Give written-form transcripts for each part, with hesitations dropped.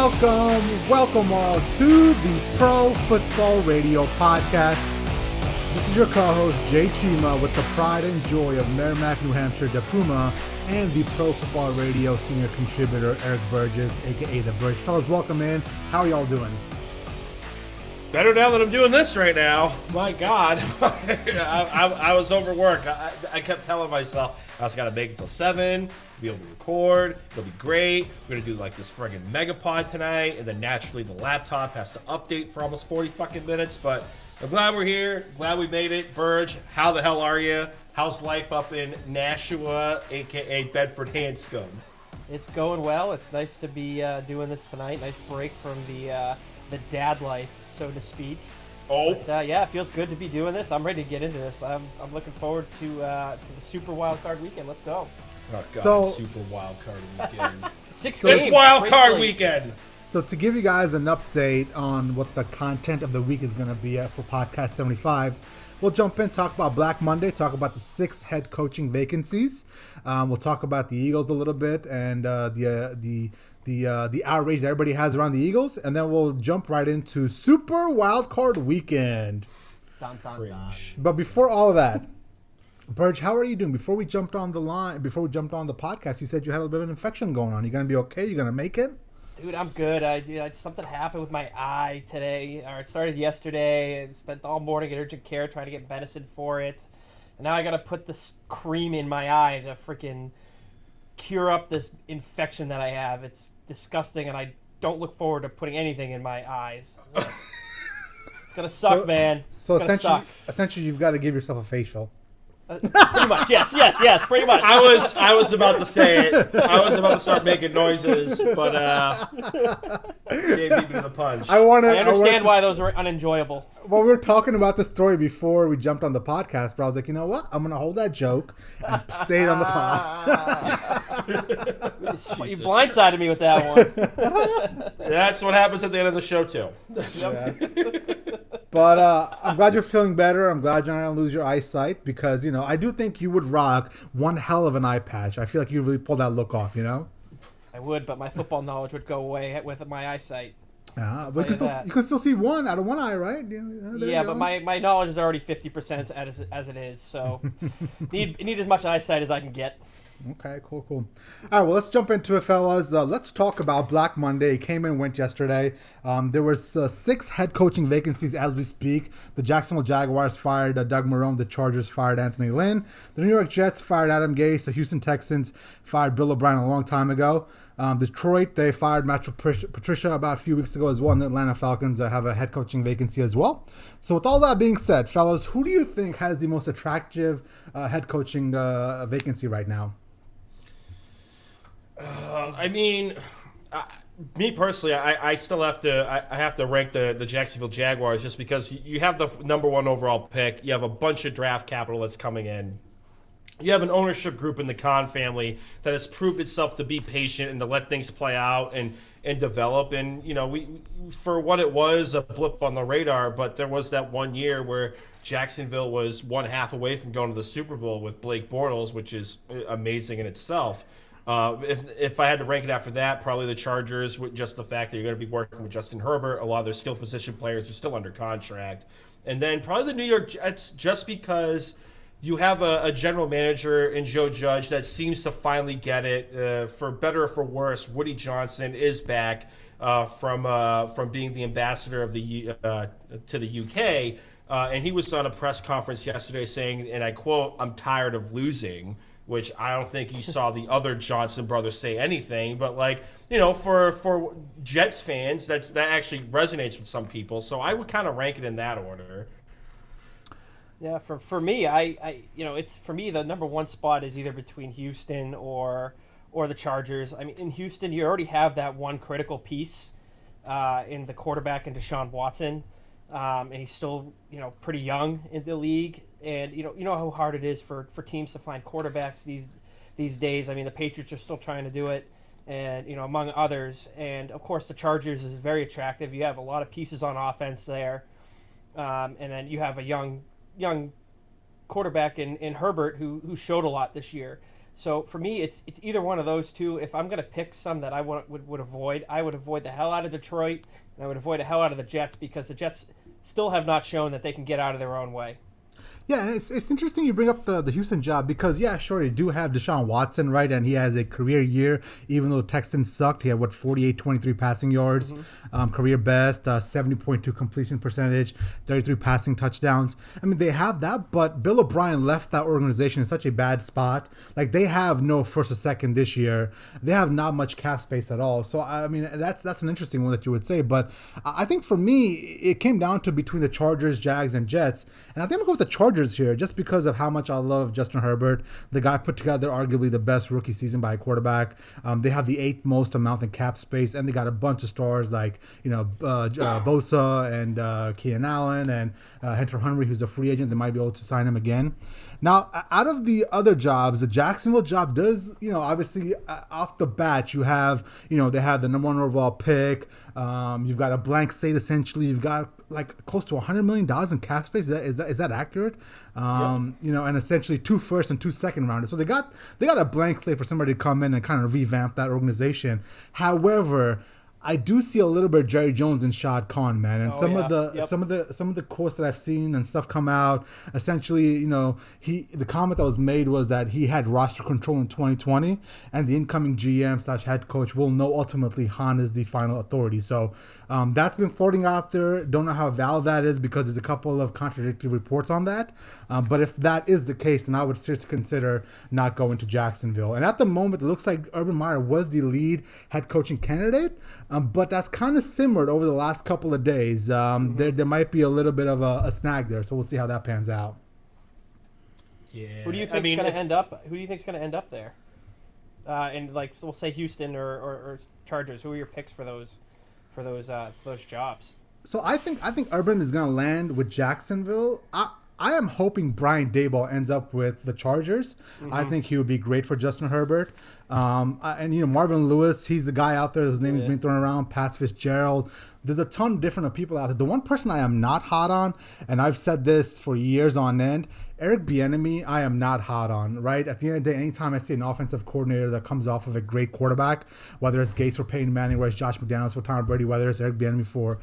Welcome all to the Pro Football Radio Podcast. This is your co-host, Jay Cheema, with the pride and joy of Merrimack, New Hampshire, the Puma, and the Pro Football Radio senior contributor, Eric Burgess, a.k.a. The Burge. Fellas, welcome in. How are y'all doing? Better now that I'm doing this right now. My God. I was overworked. I kept telling myself, I just got to make it till 7, be able to record. It'll be great. We're going to do like this friggin' megapod tonight. And then naturally the laptop has to update for almost 40 fucking minutes. But I'm glad we're here. Glad we made it. Burge, how the hell are you? How's life up in Nashua, a.k.a. Bedford Hanscom? It's going well. It's nice to be doing this tonight. Nice break from the dad life, so to speak. Oh. But, yeah, it feels good to be doing this. I'm ready to get into this. I'm looking forward to the Super Wildcard weekend. Let's go. Oh, God. So, Super Wildcard weekend. 6 This games. Wildcard weekend. So to give you guys an update on what the content of the week is going to be for Podcast 75, we'll jump in, talk about Black Monday, talk about the 6 head coaching vacancies. We'll talk about the Eagles a little bit and the outrage that everybody has around the Eagles, and then we'll jump right into Super Wildcard Weekend. Dun, dun, dun. But before all of that, Burge, how are you doing? Before we jumped on the podcast, you said you had a little bit of an infection going on. You gonna be okay? You gonna make it? Dude, I'm good. Something happened with my eye today, or it started yesterday. I spent all morning at urgent care trying to get medicine for it, and now I gotta put this cream in my eye to freaking cure up this infection that I have. It's disgusting, and I don't look forward to putting anything in my eyes. It's gonna suck, man. So essentially, you've got to give yourself a facial. Pretty much, yes, pretty much. I was about to say it. I was about to start making noises, but Jay beat me to the punch. I understand why those were unenjoyable. Well, we were talking about the story before we jumped on the podcast, but I was like, you know what? I'm going to hold that joke and stay on the pod. You blindsided me with that one. That's what happens at the end of the show, too. But I'm glad you're feeling better. I'm glad you're not going to lose your eyesight because, you know, I do think you would rock one hell of an eye patch. I feel like you really pulled that look off, you know? I would, but my football knowledge would go away with my eyeyesight. But you can still see one out of one eye, right? Yeah, but my knowledge is already 50% as it is, so need as much eyesight as I can get. Okay, cool. All right, well, let's jump into it, fellas. Let's talk about Black Monday. It came and went yesterday. There was 6 head coaching vacancies as we speak. The Jacksonville Jaguars fired Doug Marrone. The Chargers fired Anthony Lynn. The New York Jets fired Adam Gase. The Houston Texans fired Bill O'Brien a long time ago. Detroit, they fired Matt Patricia about a few weeks ago as well. And the Atlanta Falcons have a head coaching vacancy as well. So with all that being said, fellas, who do you think has the most attractive head coaching vacancy right now? Me personally, I still have to rank the Jacksonville Jaguars just because you have the number 1 overall pick. You have a bunch of draft capital that's coming in. You have an ownership group in the Khan family that has proved itself to be patient and to let things play out and develop. And, you know, we for what it was, a blip on the radar, but there was that one year where Jacksonville was 1/2 away from going to the Super Bowl with Blake Bortles, which is amazing in itself. If I had to rank it after that, probably the Chargers, with just the fact that you're going to be working with Justin Herbert. A lot of their skill position players are still under contract. And then probably the New York Jets, just because you have a general manager in Joe Judge that seems to finally get it. For better or for worse, Woody Johnson is back from being the ambassador of to the UK. And he was on a press conference yesterday saying, and I quote, "I'm tired of losing," which I don't think you saw the other Johnson brothers say anything. But, like, you know, for Jets fans, that actually resonates with some people. So I would kind of rank it in that order. Yeah, for me, it's for me the number 1 spot is either between Houston or the Chargers. I mean, in Houston, you already have that one critical piece in the quarterback in Deshaun Watson, and he's still pretty young in the league. And you know how hard it is for teams to find quarterbacks these days. I mean, the Patriots are still trying to do it, and among others. And of course, the Chargers is very attractive. You have a lot of pieces on offense there, and then you have a young quarterback in Herbert who showed a lot this year. So for me, it's either one of those two. If I'm going to pick some that I would avoid, I would avoid the hell out of Detroit, and I would avoid the hell out of the Jets, because the Jets still have not shown that they can get out of their own way. Yeah, and it's interesting you bring up the Houston job because, yeah, sure, you do have Deshaun Watson, right? And he has a career year, even though the Texans sucked. He had, 23 passing yards, career best, 70.2 completion percentage, 33 passing touchdowns. I mean, they have that, but Bill O'Brien left that organization in such a bad spot. Like, they have no first or second this year. They have not much cap space at all. So, I mean, that's an interesting one that you would say. But I think for me, it came down to between the Chargers, Jags, and Jets. And I think I'm going to go with the Chargers here just because of how much I love Justin Herbert. The guy put together arguably the best rookie season by a quarterback. They have the 8th most amount in cap space, and they got a bunch of stars like Bosa and Keenan Allen and Hunter Henry, who's a free agent. They might be able to sign him again. Now, out of the other jobs, the Jacksonville job does, obviously off the bat, you have, they have the number 1 overall pick. You've got a blank slate essentially. You've got like close to $100 million in cap space. Is that accurate? Yep. And essentially 2 first and 2 second rounders. So they got a blank slate for somebody to come in and kind of revamp that organization. However, I do see a little bit of Jerry Jones and Shad Khan, man, and some of the quotes that I've seen and stuff come out. Essentially, the comment that was made was that he had roster control in 2020, and the incoming GM/head coach will know ultimately Han is the final authority. So that's been floating out there. Don't know how valid that is because there's a couple of contradictory reports on that. But if that is the case, then I would seriously consider not going to Jacksonville. And at the moment, it looks like Urban Meyer was the lead head coaching candidate. But that's kind of simmered over the last couple of days. There might be a little bit of a snag there, so we'll see how that pans out. Yeah. Who do you think's going to end up? Who do you think's going to end up there? And so we'll say Houston or Chargers. Who are your picks for those jobs? So I think Urban is going to land with Jacksonville. I am hoping Brian Daboll ends up with the Chargers. Mm-hmm. I think he would be great for Justin Herbert. And Marvin Lewis, he's the guy out there whose name is being thrown around. Pat Fitzgerald. There's a ton of different people out there. The one person I am not hot on, and I've said this for years on end, Eric Bieniemy, I am not hot on, right? At the end of the day, anytime I see an offensive coordinator that comes off of a great quarterback, whether it's Gates for Peyton Manning, whether it's Josh McDaniels for Tom Brady, whether it's Eric Bieniemy for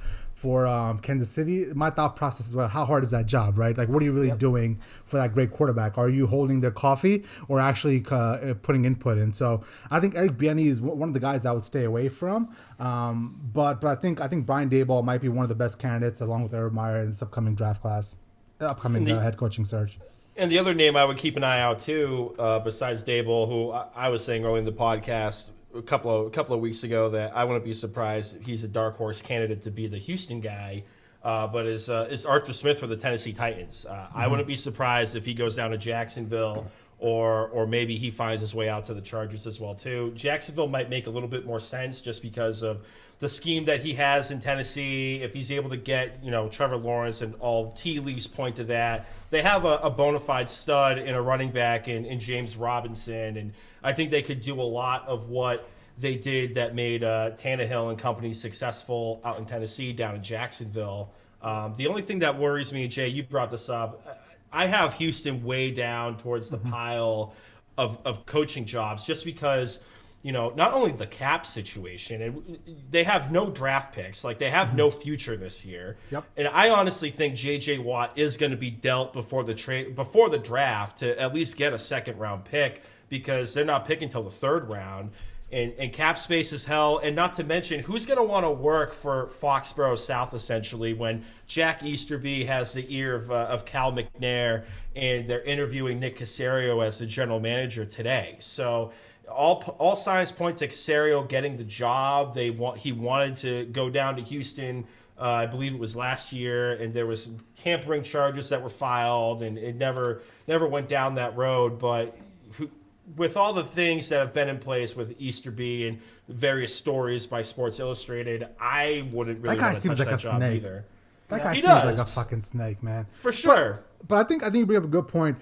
Kansas City, my thought process is, well, how hard is that job, right? Like, what are you really doing for that great quarterback? Are you holding their coffee or actually putting input in? So I think Eric Bieniemy is one of the guys I would stay away from. But I think Brian Daboll might be one of the best candidates along with Urban Meyer in this upcoming draft class. Upcoming head coaching search. And the other name I would keep an eye out too, besides Daboll, who I was saying earlier in the podcast a couple of weeks ago that I wouldn't be surprised if he's a dark horse candidate to be the Houston guy, but is Arthur Smith for the Tennessee Titans. I wouldn't be surprised if he goes down to Jacksonville or maybe he finds his way out to the Chargers as well too. Jacksonville might make a little bit more sense just because of the scheme that he has in Tennessee. If he's able to get, Trevor Lawrence, and all tea leaves point to that. They have a bona fide stud in a running back in James Robinson, and I think they could do a lot of what they did that made Tannehill and company successful out in Tennessee down in Jacksonville. The only thing that worries me, Jay, you brought this up, I have Houston way down towards the pile of coaching jobs just because – not only the cap situation, and they have no draft picks, like they have no future this year. Yep. And I honestly think J.J. Watt is going to be dealt before the draft to at least get a second round pick because they're not picking until the third round. And cap space is hell. And not to mention, who's going to want to work for Foxborough South essentially when Jack Easterby has the ear of Cal McNair and they're interviewing Nick Caserio as the general manager today. So all signs point to Caserio getting the job. He wanted to go down to Houston. I believe it was last year, and there was tampering charges that were filed, and it never went down that road. But with all the things that have been in place with Easterby and various stories by Sports Illustrated, I wouldn't really want to touch that job either. That guy seems like a fucking snake, man. For sure. But I think you bring up a good point.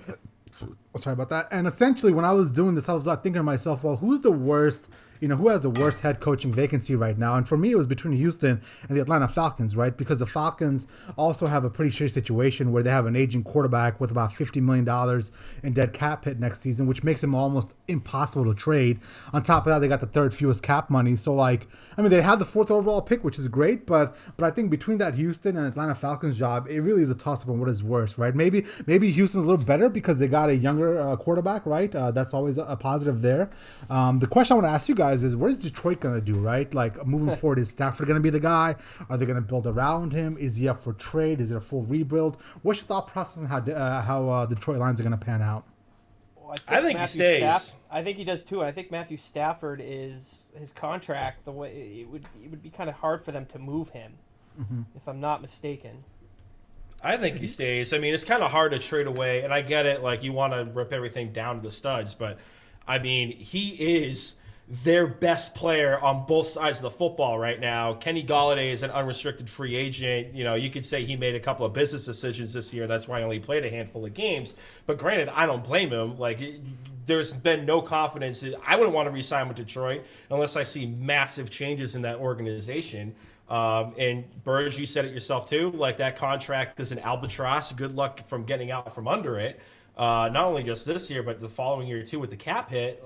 Sorry about that. And essentially, when I was doing this, I was thinking to myself, well, who's the worst who has the worst head coaching vacancy right now? And for me, it was between Houston and the Atlanta Falcons, right? Because the Falcons also have a pretty shitty situation where they have an aging quarterback with about $50 million in dead cap hit next season, which makes him almost impossible to trade. On top of that, they got the third fewest cap money. So, they have the 4th overall pick, which is great, but I think between that Houston and Atlanta Falcons job, it really is a toss-up on what is worse, right? Maybe Houston's a little better because they got a younger quarterback, right? That's always a positive there. The question I want to ask you guys is, what is Detroit going to do, right? Moving forward, is Stafford going to be the guy? Are they going to build around him? Is he up for trade? Is it a full rebuild? What's your thought process on how the Detroit Lions are going to pan out? Well, I think he stays. I think he does too. I think Matthew Stafford is his contract. The way it would be kind of hard for them to move him, if I'm not mistaken. I think he stays. It's kind of hard to trade away, and I get it. You want to rip everything down to the studs, but he is their best player on both sides of the football right now. Kenny Golladay is an unrestricted free agent. You could say he made a couple of business decisions this year. That's why he only played a handful of games. But granted, I don't blame him. There's been no confidence. I wouldn't want to re-sign with Detroit unless I see massive changes in that organization. And Burge, you said it yourself too. That contract is an albatross. Good luck from getting out from under it. Not only just this year, but the following year too with the cap hit.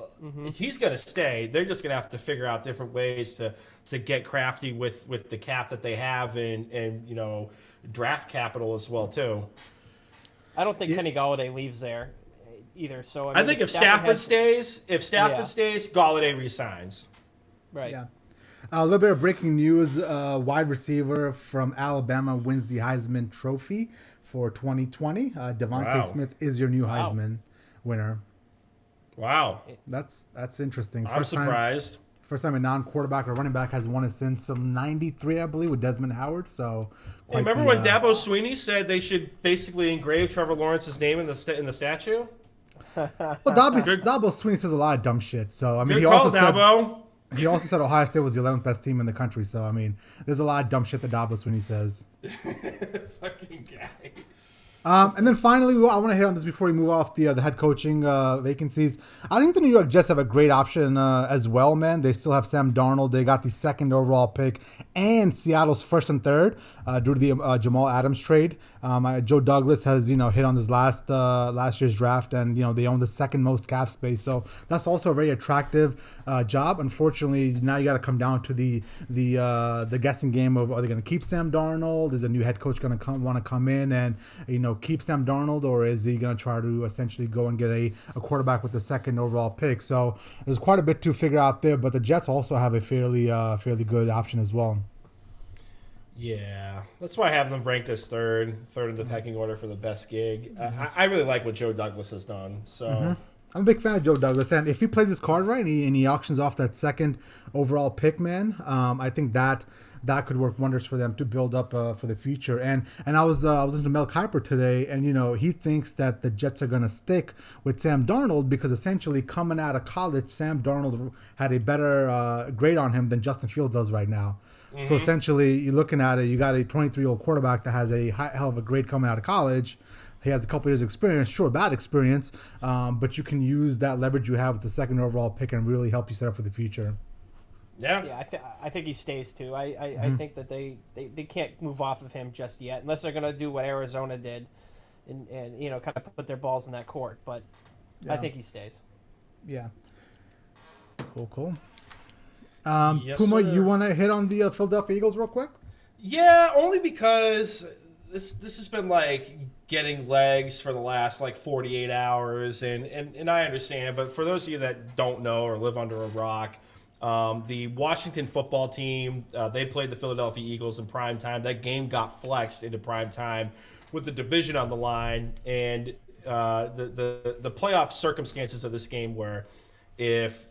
He's going to stay. They're just going to have to figure out different ways to get crafty with the cap that they have and draft capital as well too. I don't think Kenny Golladay leaves there either. So I think if Stafford stays, Golladay resigns. Right. Yeah. A little bit of breaking news. Wide receiver from Alabama wins the Heisman Trophy for 2020. Devontae Smith is your new Heisman winner. Wow. That's interesting. I'm surprised. First time a non-quarterback or running back has won it since some 93, I believe, with Desmond Howard. So, remember when Dabo Swinney said they should basically engrave Trevor Lawrence's name in the statue? Well, Dabo Swinney says a lot of dumb shit. So, he also said Dabo. He also said Ohio State was the 11th best team in the country. So, there's a lot of dumb shit that Dabo Swinney says. Fucking guy. And then finally, I want to hit on this before we move off the head coaching vacancies. I think the New York Jets have a great option as well, man. They still have Sam Darnold. They got the 2nd overall pick and Seattle's 1st and 3rd due to the Jamal Adams trade. Joe Douglas has hit on this last year's draft, and they own the 2nd most cap space. So that's also a very attractive job. Unfortunately, now you got to come down to the guessing game of, are they going to keep Sam Darnold? Is a new head coach going to want to come in and keep Sam Darnold, or is he going to try to essentially go and get a quarterback with the 2nd overall pick? So there's quite a bit to figure out there, but the Jets also have a fairly good option as well. Yeah, that's why I have them ranked as third in the pecking order for the best gig. I really like what Joe Douglas has done. So I'm a big fan of Joe Douglas, and if he plays his card right and he auctions off that 2nd overall pick, man, I think that could work wonders for them to build up for the future. And I was listening to Mel Kiper today, and he thinks that the Jets are going to stick with Sam Darnold because essentially coming out of college, Sam Darnold had a better grade on him than Justin Fields does right now. So essentially, you're looking at it, you got a 23-year-old quarterback that has a hell of a grade coming out of college. He has a couple years of experience, sure, bad experience, but you can use that leverage you have with the 2nd overall pick and really help you set up for the future. Yeah, I think he stays too. I think that they can't move off of him just yet unless they're going to do what Arizona did and kind of put their balls in that court. But I think he stays. Yeah. Cool. Yes, Puma, sir. you want to hit on the Philadelphia Eagles real quick? Yeah, only because this has been getting legs for the last 48 hours, and I understand, but for those of you that don't know or live under a rock, the Washington football team, they played the Philadelphia Eagles in prime time. That game got flexed into prime time with the division on the line, and the playoff circumstances of this game were if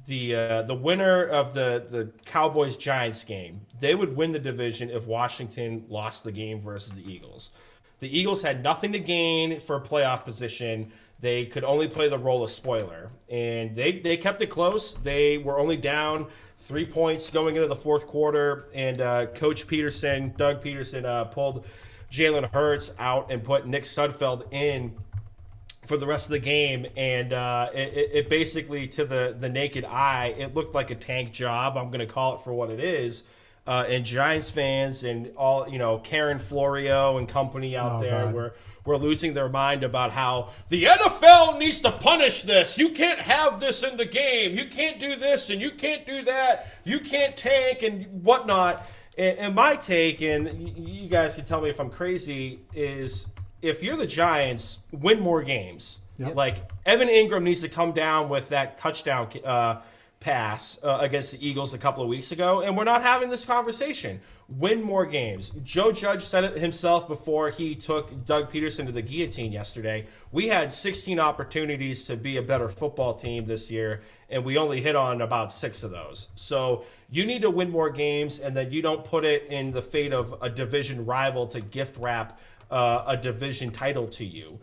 the winner of the Cowboys-Giants game, they would win the division if Washington lost the game versus the Eagles. The Eagles had nothing to gain for a playoff position. They could only play the role of spoiler, and they kept it close. They were only down 3 points going into the 4th quarter, and Coach Doug Peterson, pulled Jalen Hurts out and put Nick Sudfeld in for the rest of the game, and it basically, to the naked eye, it looked like a tank job. I'm going to call it for what it is. And Giants fans and all, Karen Florio and company out there were losing their mind about how the NFL needs to punish this. You can't have this in the game. You can't do this and you can't do that. You can't tank and whatnot. And my take, and you guys can tell me if I'm crazy, is if you're the Giants, win more games. Yep. Like, Evan Ingram needs to come down with that touchdown pass against the Eagles a couple of weeks ago, and we're not having this conversation. Win more games. Joe Judge said it himself before he took Doug Peterson to the guillotine yesterday. We had 16 opportunities to be a better football team this year, and we only hit on about 6 of those. So you need to win more games, and then you don't put it in the fate of a division rival to gift wrap a division title to you.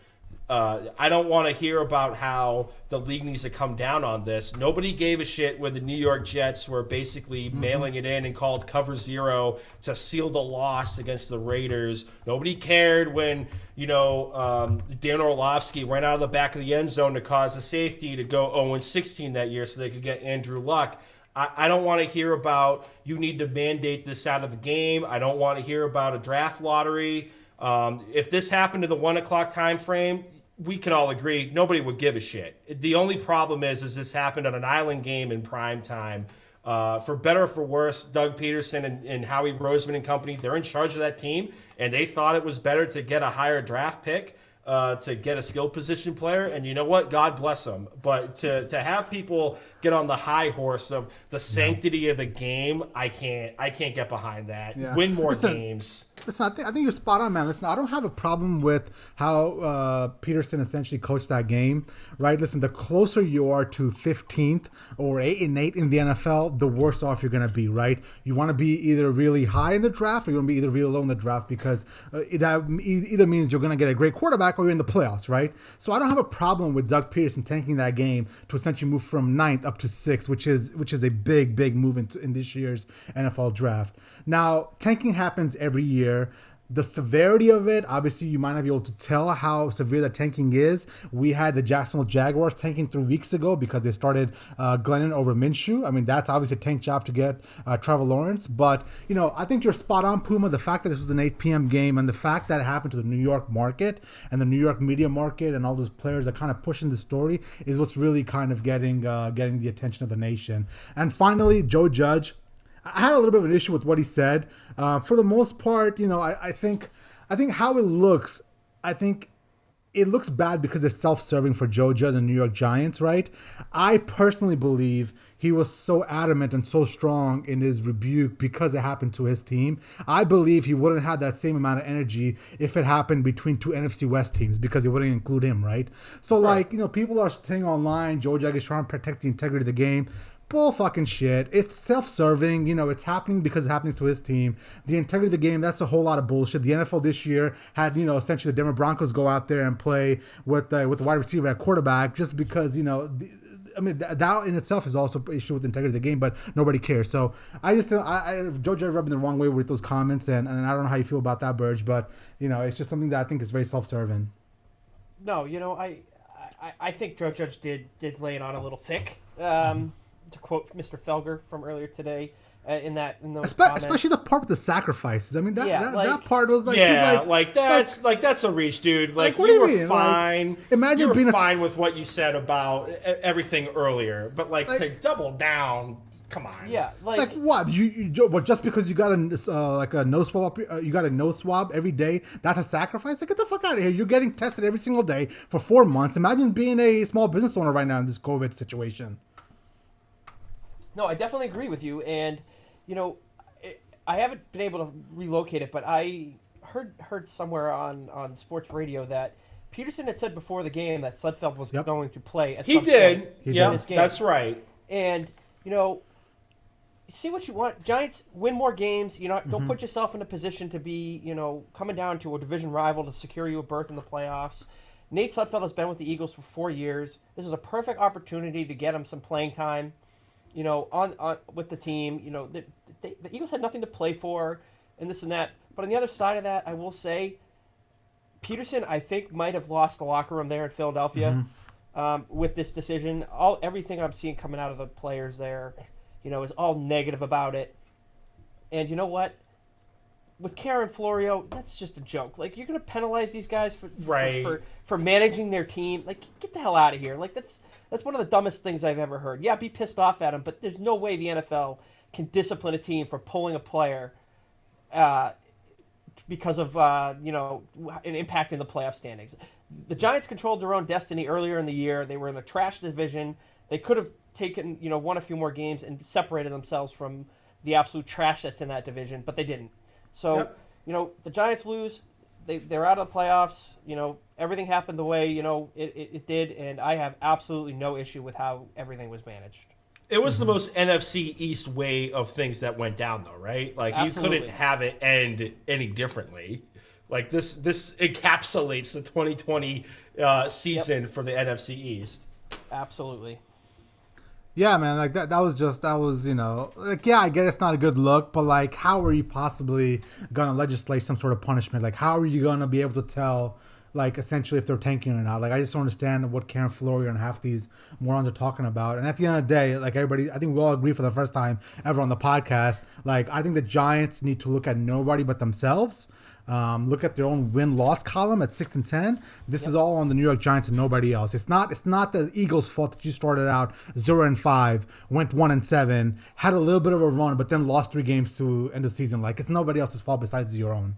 I don't want to hear about how the league needs to come down on this. Nobody gave a shit when the New York Jets were basically mailing it in and called cover 0 to seal the loss against the Raiders. Nobody cared when, Dan Orlovsky ran out of the back of the end zone to cause a safety to go 0-16 that year so they could get Andrew Luck. I don't want to hear about you need to mandate this out of the game. I don't want to hear about a draft lottery. If this happened to the 1 o'clock time frame, we can all agree nobody would give a shit. The only problem is this happened on an island game in prime time. For better or for worse, Doug Peterson and Howie Roseman and company, they're in charge of that team, and they thought it was better to get a higher draft pick to get a skill position player. And you know what? God bless them. But to have people get on the high horse of the sanctity of the game, I can't get behind that. Yeah. Win more games. Listen, I think you're spot on, man. Listen, I don't have a problem with how Peterson essentially coached that game, right? Listen, the closer you are to 15th or 8-8 in the NFL, the worse off you're going to be, right? You want to be either really high in the draft or you want to be either really low in the draft because that either means you're going to get a great quarterback or you're in the playoffs, right? So I don't have a problem with Doug Peterson tanking that game to essentially move from 9th up to 6th, which is a big move in this year's NFL draft. Now, tanking happens every year. The severity of it, obviously, you might not be able to tell how severe the tanking is. We had the Jacksonville Jaguars tanking 3 weeks ago because they started Glennon over Minshew. I mean, that's obviously a tank job to get Trevor Lawrence. But, I think you're spot on, Puma. The fact that this was an 8 p.m. game and the fact that it happened to the New York market and the New York media market and all those players that kind of pushing the story is what's really kind of getting the attention of the nation. And finally, Joe Judge. I had a little bit of an issue with what he said. For the most part, I think how it looks, I think it looks bad because it's self-serving for Joe Judge and the New York Giants, right? I personally believe he was so adamant and so strong in his rebuke because it happened to his team. I believe he wouldn't have that same amount of energy if it happened between 2 NFC West teams because he wouldn't include him, right? So, people are saying online, Joe Judge is trying to protect the integrity of the game. Bull fucking shit. It's self-serving. It's happening because it's happening to his team. The integrity of the game, that's a whole lot of bullshit. The NFL this year had, essentially the Denver Broncos go out there and play with the wide receiver at quarterback just because, that in itself is also an issue with the integrity of the game, but nobody cares. So I just think Joe Judge rubbed me the wrong way with those comments, and I don't know how you feel about that, Burge, but, it's just something that I think is very self-serving. No, I think Joe Judge did lay it on a little thick. To quote Mr. Felger from earlier today, in those comments. Especially the part with the sacrifices. I mean, that part was like, that's a reach, dude. Like, what do you you were mean? fine. Imagine you were being fine with what you said about everything earlier, but to double down. Come on. Yeah, like what? You just because you got a nose swab, you got a nose swab every day, that's a sacrifice? Like, get the fuck out of here. You're getting tested every single day for 4 months. Imagine being a small business owner right now in this COVID situation. No, I definitely agree with you, and I haven't been able to relocate it, but I heard somewhere on sports radio that Peterson had said before the game that Sudfeld was going to play at some point in this game. That's right. And see what you want. Giants win more games. Don't put yourself in a position to be coming down to a division rival to secure you a berth in the playoffs. Nate Sudfeld has been with the Eagles for 4 years. This is a perfect opportunity to get him some playing time. On with the team, the Eagles had nothing to play for, and this and that. But on the other side of that, I will say, Peterson, I think, might have lost the locker room there in Philadelphia with this decision. Everything I'm seeing coming out of the players there, is all negative about it. And you know what? With Karen Florio, that's just a joke. Like, you're going to penalize these guys for managing their team. Like, get the hell out of here. Like, that's one of the dumbest things I've ever heard. Yeah, be pissed off at him, but there's no way the NFL can discipline a team for pulling a player because of an impact in the playoff standings. The Giants controlled their own destiny earlier in the year. They were in a trash division. They could have taken, won a few more games and separated themselves from the absolute trash that's in that division, but they didn't. So, the Giants lose. They're out of the playoffs. Everything happened the way, it did, and I have absolutely no issue with how everything was managed. It was the most NFC East way of things that went down, though, right? Like, Absolutely. You couldn't have it end any differently. Like, this encapsulates the 2020 season for the NFC East. Absolutely. Yeah, man, like that was, yeah, I get it's not a good look, but like, how are you possibly going to legislate some sort of punishment? Like, how are you going to be able to tell, like, essentially if they're tanking or not? Like, I just don't understand what Karen Florio and half these morons are talking about. And at the end of the day, like, everybody, I think we all agree for the first time ever on the podcast, like, I think the Giants need to look at nobody but themselves. Look at their own win-loss column at 6-10. This is all on the New York Giants and nobody else. It's not the Eagles' fault that you started out 0-5, went 1-7, had a little bit of a run, but then lost 3 games to end the season. Like, it's nobody else's fault besides your own.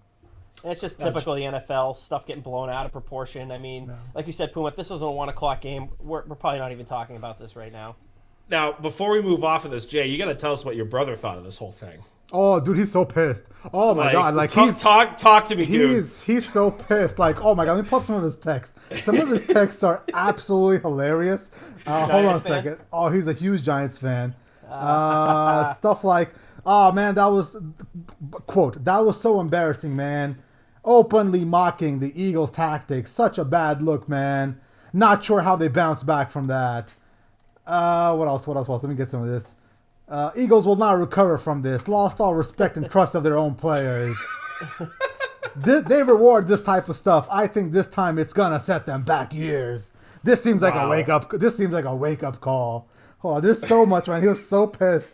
It's just typical the NFL, stuff getting blown out of proportion. I mean, like you said, Puma, if this was a 1 o'clock game, we're probably not even talking about this right now. Now, before we move off of this, Jay, you got to tell us what your brother thought of this whole thing. Oh, dude, he's so pissed. Oh my god, like talk to me, dude. He's so pissed. Like, oh my god, let me pull up some of his texts. Some of his texts are absolutely hilarious. Hold on a second. Oh, he's a huge Giants fan. Stuff like, oh man, that was so embarrassing, man. Openly mocking the Eagles' tactics. Such a bad look, man. Not sure how they bounce back from that. What else? Let me get some of this. Eagles will not recover from this. Lost all respect and trust of their own players. They reward this type of stuff. I think this time it's gonna set them back years. This seems like a wake up call. Oh, there's so much, man. He was so pissed.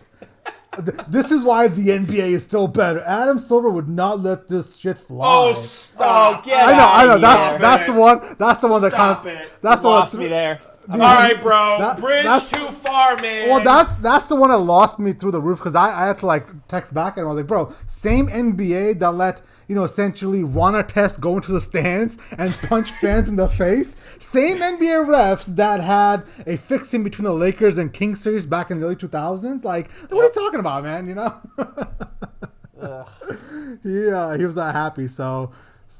This is why the NBA is still better. Adam Silver would not let this shit fly. Oh, stop! I know. That's the one. That's the one that kind of. That's the one. Lost me there. All right, bro. Bridge too far, man. Well, that's the one that lost me through the roof because I had to like text back and I was like, bro, same NBA that let essentially Ron Artest go into the stands and punch fans in the face. Same NBA refs that had a fixing between the Lakers and Kings series back in the early 2000s. Like, what are you talking about, man? Yeah, he was that happy. So,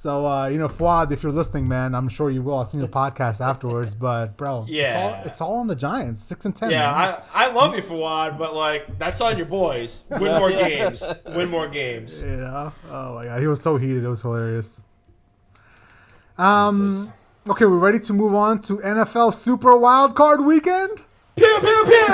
Fuad, if you're listening, man, I'm sure you will. I'll send you the podcast afterwards. But, bro, it's all on the Giants, 6-10. Yeah, man. I love you, Fuad, but like that's on your boys. Win more games. Win more games. Yeah. Oh my god, he was so heated. It was hilarious. Okay, we're ready to move on to NFL Super Wildcard Weekend. Pew pew pew.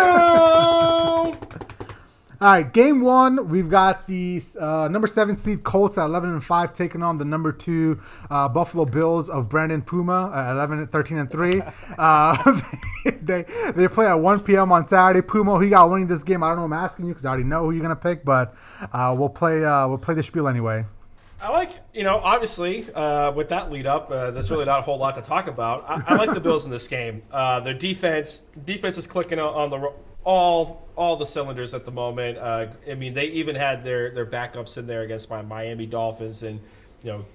All right, game 1, we've got the number 7 seed Colts at 11-5 taking on the number 2 Buffalo Bills of Brandon Puma at 13-3. They play at 1 p.m. on Saturday. Puma, who you got winning this game? I don't know. I'm asking you because I already know who you're gonna pick, but we'll play the spiel anyway. I like, obviously, with that lead up, there's really not a whole lot to talk about. I like the Bills in this game. Their defense is clicking on the all the cylinders at the moment. I mean, they even had their backups in there against my Miami Dolphins, and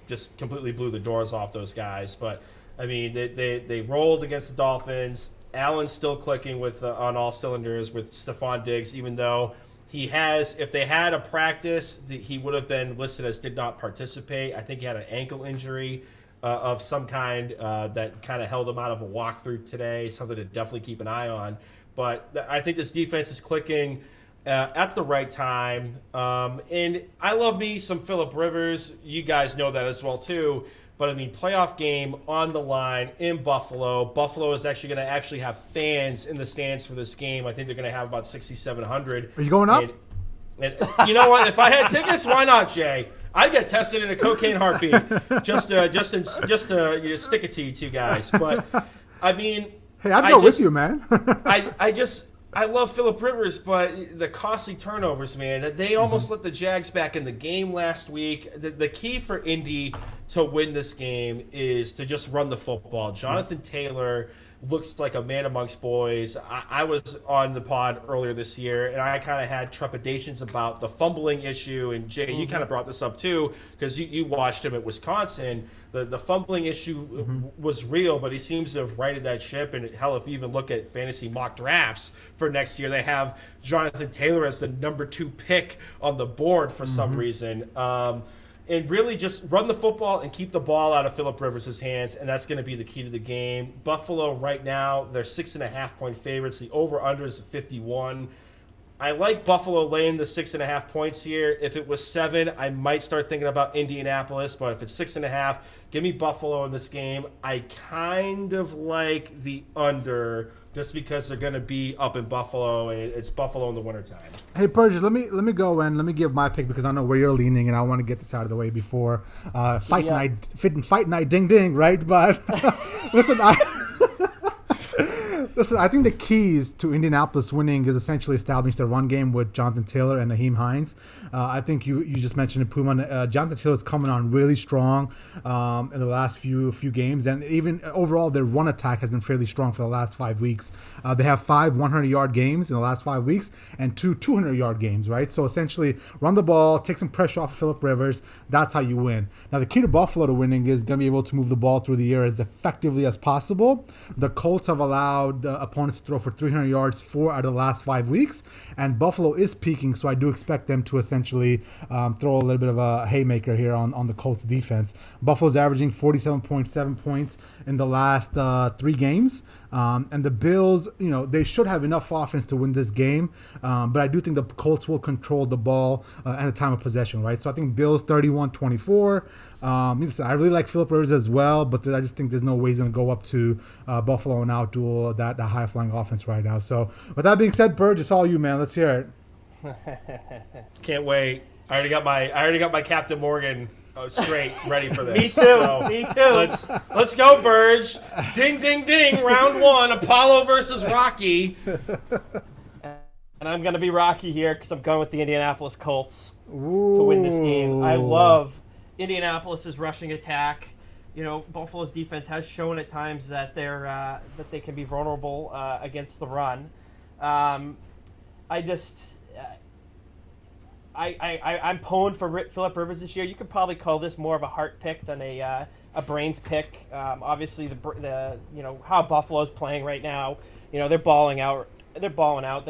just completely blew the doors off those guys. But I mean, they rolled against the Dolphins. Allen's still clicking with on all cylinders with Stephon Diggs, even though if they had a practice, he would have been listed as did not participate. I think he had an ankle injury of some kind that kind of held him out of a walkthrough today, something to definitely keep an eye on. But I think this defense is clicking at the right time. And I love me some Phillip Rivers. You guys know that as well, too. But, I mean, playoff game on the line in Buffalo. Buffalo is actually going to have fans in the stands for this game. I think they're going to have about 6,700. Are you going up? And you know what? If I had tickets, why not, Jay? I get tested in a cocaine heartbeat just to stick it to you two guys. But I mean, hey, I'd go with you, man. I love Phillip Rivers, but the costly turnovers, man, that they almost let the Jags back in the game last week. The key for Indy to win this game is to just run the football. Jonathan Taylor looks like a man amongst boys. I was on the pod earlier this year, and I kind of had trepidations about the fumbling issue. And Jay, you kind of brought this up too, because you watched him at Wisconsin. The fumbling issue was real, but he seems to have righted that ship. And hell, if you even look at fantasy mock drafts for next year, they have Jonathan Taylor as the number 2 pick on the board for some reason. And really just run the football and keep the ball out of Phillip Rivers' hands, and that's going to be the key to the game. Buffalo right now, they're 6.5-point favorites. The over-under is 51. I like Buffalo laying the 6.5 points here. If it was 7, I might start thinking about Indianapolis, but if it's 6.5, give me Buffalo in this game. I kind of like the under just because they're going to be up in Buffalo, and it's Buffalo in the wintertime. Hey, Burgess, let me go and let me give my pick because I know where you're leaning, and I want to get this out of the way before fight night, ding ding, right? But listen, I think the keys to Indianapolis winning is essentially establishing their run game with Jonathan Taylor and Naheem Hines. I think you just mentioned it, Puma. Jonathan Taylor is coming on really strong in the last few games, and even overall their run attack has been fairly strong for the last 5 weeks. They have 5 100-yard games in the last 5 weeks and 2 200-yard games, right? So essentially, run the ball, take some pressure off Phillip Rivers. That's how you win. Now, the key to Buffalo to winning is going to be able to move the ball through the air as effectively as possible. The Colts have allowed opponents to throw for 300 yards 4 out of the last 5 weeks, and Buffalo is peaking, so I do expect them to essentially throw a little bit of a haymaker here on the Colts defense. Buffalo's averaging 47.7 points in the last 3 games. And the Bills, they should have enough offense to win this game, but I do think the Colts will control the ball at the time of possession, right? So I think Bills 31-24. Listen, I really like Phillip Rivers as well, but I just think there's no way he's going to go up to Buffalo and outduel that high-flying offense right now. So with that being said, Burge, it's all you, man. Let's hear it. Can't wait. I already got my Captain Morgan straight ready for this. Me too. So Me too. Let's go, Burge. Ding, ding, ding. Round 1, Apollo versus Rocky. And I'm going to be Rocky here because I'm going with the Indianapolis Colts to win this game. I love Indianapolis' rushing attack. Buffalo's defense has shown at times that they can be vulnerable against the run. I'm pulling for Phillip Rivers this year. You could probably call this more of a heart pick than a brains pick. Obviously, the how Buffalo's playing right now. They're balling out. They're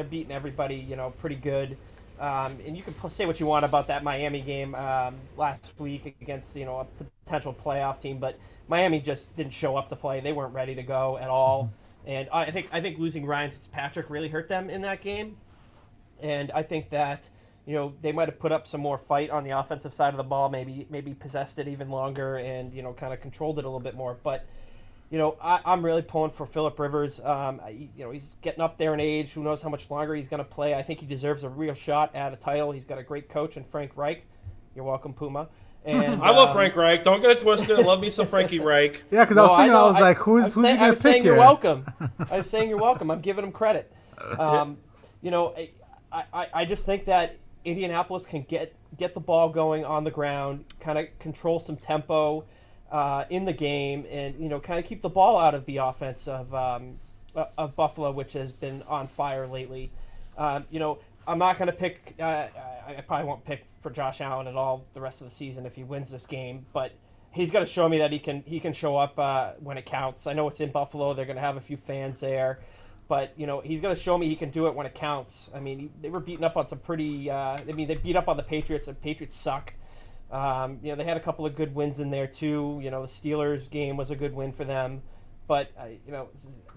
beating everybody. Pretty good. And you can say what you want about that Miami game last week against a potential playoff team, but Miami just didn't show up to play. They weren't ready to go at all. And I think losing Ryan Fitzpatrick really hurt them in that game. And I think that they might have put up some more fight on the offensive side of the ball, maybe possessed it even longer and, kind of controlled it a little bit more. But, I'm really pulling for Phillip Rivers. He's getting up there in age. Who knows how much longer he's going to play. I think he deserves a real shot at a title. He's got a great coach in Frank Reich. You're welcome, Puma. And I love Frank Reich. Don't get it twisted. I love me some Frankie Reich. Yeah, because I was thinking, I was like, who's he going to pick here? I'm saying you're welcome. I'm saying you're welcome. I'm giving him credit. I just think that Indianapolis can get the ball going on the ground, kind of control some tempo in the game, and kind of keep the ball out of the offense of Buffalo, which has been on fire lately. I'm not going to pick. I probably won't pick for Josh Allen at all the rest of the season if he wins this game, but he's got to show me that he can show up when it counts. I know it's in Buffalo; they're going to have a few fans there. But, he's going to show me he can do it when it counts. I mean, they were beating up on some pretty they beat up on the Patriots, and Patriots suck. They had a couple of good wins in there, too. The Steelers game was a good win for them. But,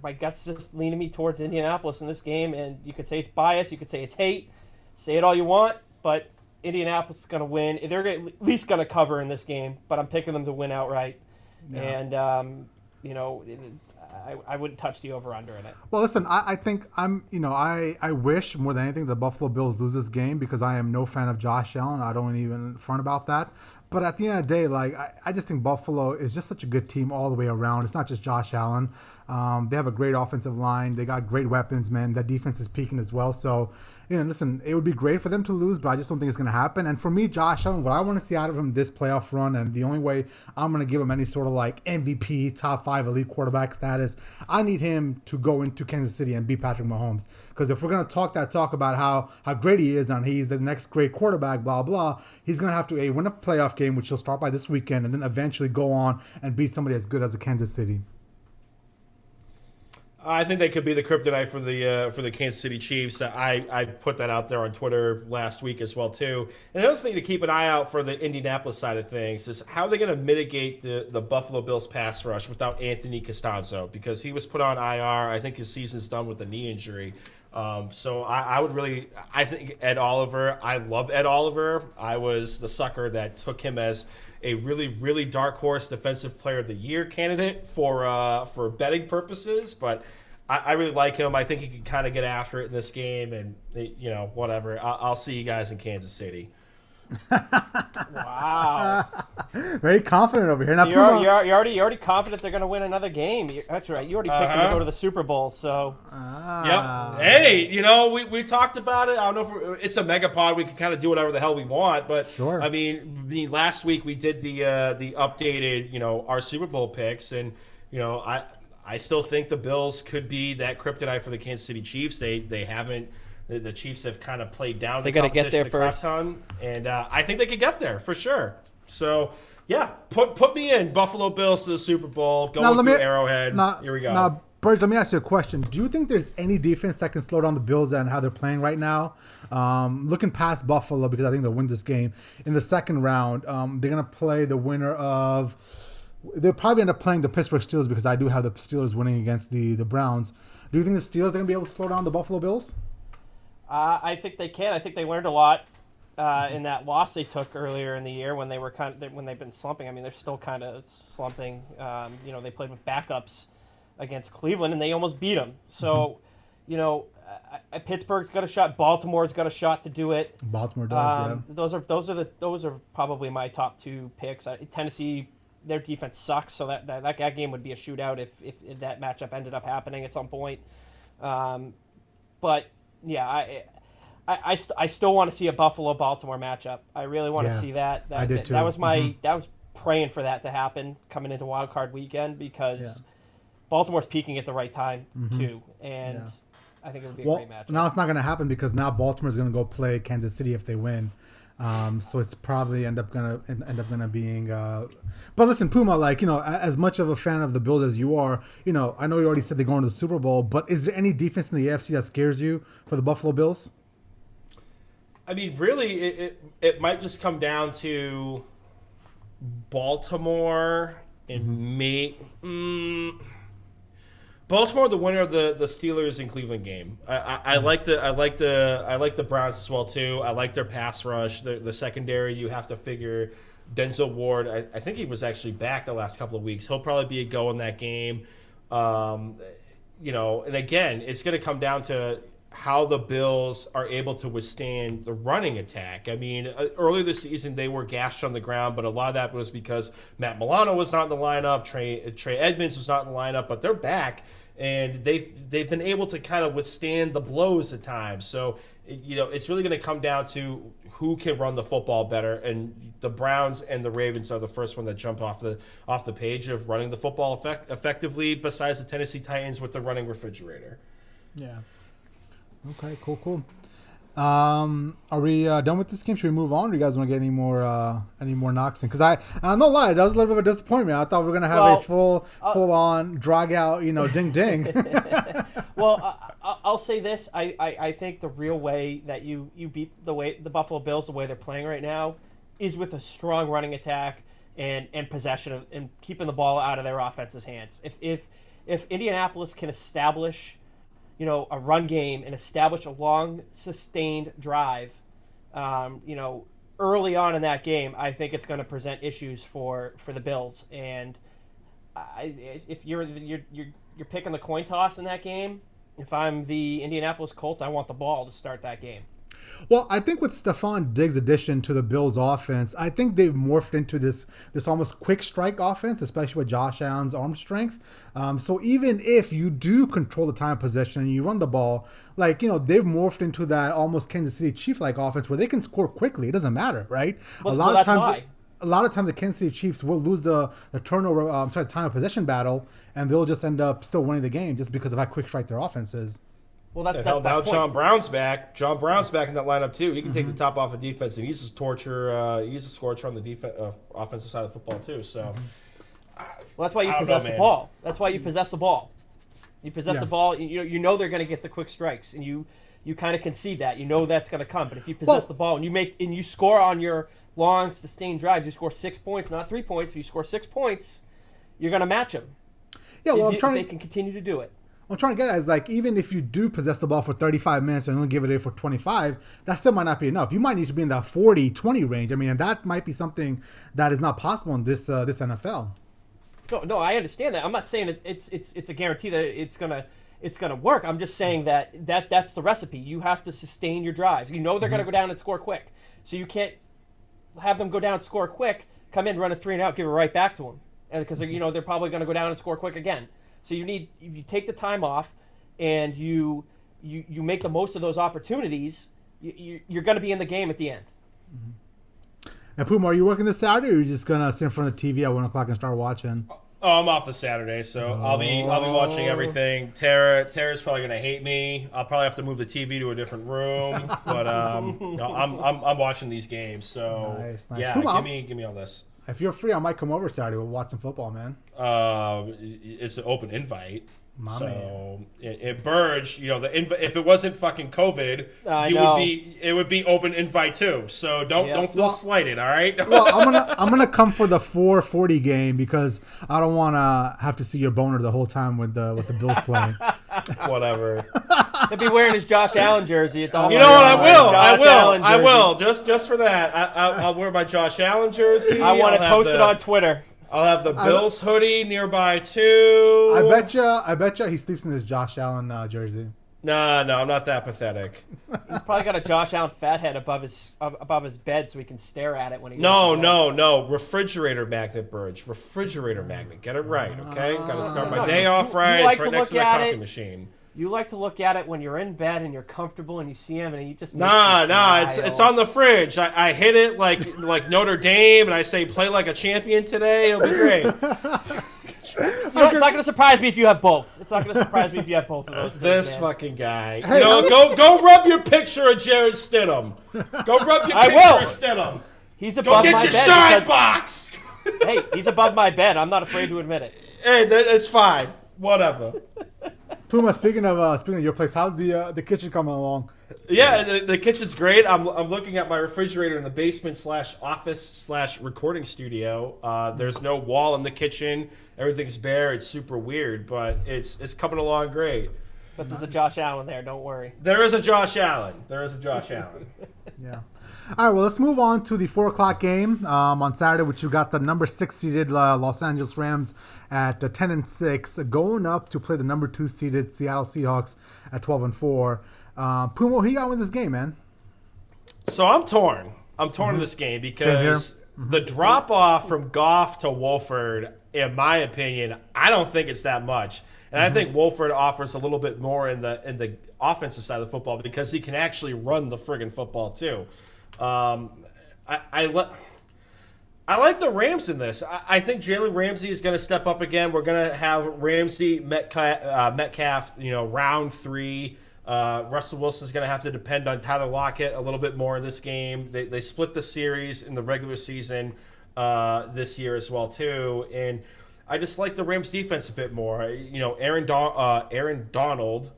my gut's just leaning me towards Indianapolis in this game. And you could say it's bias. You could say it's hate. Say it all you want. But Indianapolis is going to win. They're at least going to cover in this game. But I'm picking them to win outright. Yeah. And, I wouldn't touch the over-under in it. Well, listen, I think I wish more than anything the Buffalo Bills lose this game because I am no fan of Josh Allen. I don't even front about that. But at the end of the day, like I just think Buffalo is just such a good team all the way around. It's not just Josh Allen. They have a great offensive line. They got great weapons, man. That defense is peaking as well. So, listen, it would be great for them to lose, but I just don't think it's going to happen. And for me, Josh Allen, what I want to see out of him this playoff run, and the only way I'm going to give him any sort of like MVP, top 5 elite quarterback status, I need him to go into Kansas City and beat Patrick Mahomes. Because if we're going to talk about how great he is and he's the next great quarterback, blah, blah, he's going to have to win a playoff game, which he'll start by this weekend, and then eventually go on and beat somebody as good as a Kansas City. I think they could be the kryptonite for the Kansas City Chiefs. I put that out there on Twitter last week as well too. And another thing to keep an eye out for the Indianapolis side of things is how they're going to mitigate the Buffalo Bills pass rush without Anthony Costanzo, because he was put on IR. I think his season's done with a knee injury. So I think Ed Oliver. I love Ed Oliver. I was the sucker that took him as a really, really dark horse defensive player of the year candidate for betting purposes, but I really like him. I think he can kind of get after it in this game, and whatever. I'll see you guys in Kansas City. Wow. Very confident over here. So Now, you're already confident they're going to win another game. That's right. You already picked them to go to the Super Bowl. So. Yep. Hey, we talked about it. I don't know if it's a megapod. We can kind of do whatever the hell we want. But sure. I mean, last week we did the updated, our Super Bowl picks, and I still think the Bills could be that kryptonite for the Kansas City Chiefs. They haven't. The Chiefs have kind of played down. They got to get there first, and I think they could get there for sure. So yeah, put me in Buffalo Bills to the Super Bowl. Going through Arrowhead. Here we go. Now, Burge, let me ask you a question. Do you think there's any defense that can slow down the Bills and how they're playing right now? Looking past Buffalo, because I think they'll win this game in the second round. They're gonna play the winner of. They'll probably end up playing the Pittsburgh Steelers, because I do have the Steelers winning against the Browns. Do you think the Steelers are gonna be able to slow down the Buffalo Bills? I think they can. I think they learned a lot in that loss they took earlier in the year when they were when they've been slumping. I mean, they're still kind of slumping. They played with backups against Cleveland and they almost beat them. So, Pittsburgh's got a shot. Baltimore's got a shot to do it. Baltimore does. Yeah. Those are probably my top 2 picks. Tennessee, their defense sucks, so that game would be a shootout if that matchup ended up happening at some point. But yeah, I still want to see a Buffalo-Baltimore matchup. I really want to see that. I did too. That was that was praying for that to happen coming into Wildcard weekend, because Baltimore's peaking at the right time too, and I think it would be a great matchup. Now it's not going to happen, because now Baltimore's going to go play Kansas City if they win. So it's probably end up gonna being. But listen, Puma, as much of a fan of the Bills as you are, I know you already said they're going to the Super Bowl, but is there any defense in the AFC that scares you for the Buffalo Bills? I mean, really, it might just come down to Baltimore and Baltimore, the winner of the Steelers and Cleveland game. I like the Browns as well too. I like their pass rush. The secondary, you have to figure Denzel Ward. I think he was actually back the last couple of weeks. He'll probably be a go in that game. And again, it's going to come down to how the Bills are able to withstand the running attack. I mean, earlier this season they were gashed on the ground, but a lot of that was because Matt Milano was not in the lineup, Trey Edmonds was not in the lineup, but they're back. And they've been able to kind of withstand the blows at times. So, it's really going to come down to who can run the football better. And the Browns and the Ravens are the first one that jump off the page of running the football effectively, besides the Tennessee Titans with the running refrigerator. Yeah. Okay, cool. Are we done with this game? Should we move on? Or do you guys want to get any more knocks in? Because I'm not lying, that was a little bit of a disappointment. I thought we were gonna have a full on drag out, ding ding. Well, I'll say this: I think the real way that you beat the Buffalo Bills, the way they're playing right now, is with a strong running attack and possession and keeping the ball out of their offense's hands. If Indianapolis can establish a run game and establish a long, sustained drive, early on in that game, I think it's going to present issues for the Bills. And if you're picking the coin toss in that game, if I'm the Indianapolis Colts, I want the ball to start that game. Well, I think with Stephon Diggs' addition to the Bills' offense, I think they've morphed into this almost quick strike offense, especially with Josh Allen's arm strength. So even if you do control the time of possession and you run the ball, they've morphed into that almost Kansas City Chiefs-like offense where they can score quickly. It doesn't matter, right? Well, that's why. A lot of times the Kansas City Chiefs will lose the turnover, time of possession battle, and they'll just end up still winning the game just because of how quick strike their offense is. Well, that's now my point. John Brown's back. John Brown's back in that lineup too. He can take the top off of defense, and he's a torture. He's a scorcher on the offensive side of the football too. So, well, that's why you possess the ball. That's why you possess the ball. You possess the ball. You know they're going to get the quick strikes, and you kind of can see that. You know that's going to come. But if you possess the ball and you score on your long sustained drives, you score 6 points, not 3 points. If you score 6 points, you're going to match them. Yeah, well, if they can continue to do it. What I'm trying to get at is even if you do possess the ball for 35 minutes and only give it away for 25, that still might not be enough. You might need to be in that 40-20 range. I mean, and that might be something that is not possible in this NFL. No, I understand that. I'm not saying it's a guarantee that it's gonna work. I'm just saying that's the recipe. You have to sustain your drives. You know they're gonna go down and score quick, so you can't have them go down, score quick, come in, run a 3 and out, give it right back to them, and because they're probably gonna go down and score quick again. So if you take the time off and you make the most of those opportunities, you're going to be in the game at the end. Now, Puma, are you working this Saturday, or are you just going to sit in front of the TV at 1 o'clock and start watching? Oh, I'm off this Saturday, so I'll be watching everything. Tara's probably going to hate me. I'll probably have to move the TV to a different room, but I'm watching these games. So nice. Yeah, Puma, give me all this. If you're free, I might come over Saturday. We'll watch some football, man. It's an open invite. My man. At Burge, if it wasn't fucking COVID, it would be open invite too. So don't feel slighted, all right? Well, I'm gonna come for the 4:40 game because I don't want to have to see your boner the whole time with the Bills playing. Whatever. He'll be wearing his Josh Allen jersey at the You know what? I will. Just for that, I'll wear my Josh Allen jersey. I want it posted on Twitter. I'll have the Bills hoodie nearby too. I betcha he sleeps in his Josh Allen jersey. No, I'm not that pathetic. He's probably got a Josh Allen fathead above his bed so he can stare at it when he goes No. Refrigerator magnet, Burge. Refrigerator magnet. Get it right, okay? Got to start my day off right. It's right next to the coffee machine. You like to look at it when you're in bed and you're comfortable and you see him and you just it's on the fridge. I hit it like Notre Dame and I say play like a champion today. It'll be great. It's not going to surprise me if you have both. It's not going to surprise me if you have both of those things. This fucking guy. Go rub your picture of Jared Stidham. Go rub your picture of Stidham. He's above my bed. Go get your shine box. Hey, he's above my bed. I'm not afraid to admit it. Hey, it's fine. Whatever. Puma, speaking of your place, how's the kitchen coming along? Yeah, the kitchen's great. I'm looking at my refrigerator in the basement /office /recording studio. There's no wall in the kitchen. Everything's bare. It's super weird, but it's coming along great. But there's a Josh Allen there. Don't worry. There is a Josh Allen. Yeah. All right, well, let's move on to the 4 o'clock game on Saturday, which you got the number 6 seeded Los Angeles Rams at 10-6, going up to play the number 2 seeded Seattle Seahawks at 12-4. Puma, who you got with this game, man? So I'm torn. In this game because the drop off from Goff to Wolford, in my opinion, I don't think it's that much. And I think Wolford offers a little bit more in the offensive side of the football because he can actually run the friggin' football too. I like the Rams in this. I think Jalen Ramsey is going to step up again. We're going to have Ramsey, Metcalf, round 3. Russell Wilson is going to have to depend on Tyler Lockett a little bit more in this game. They split the series in the regular season this year as well too, and I just like the Rams defense a bit more. Aaron Donald.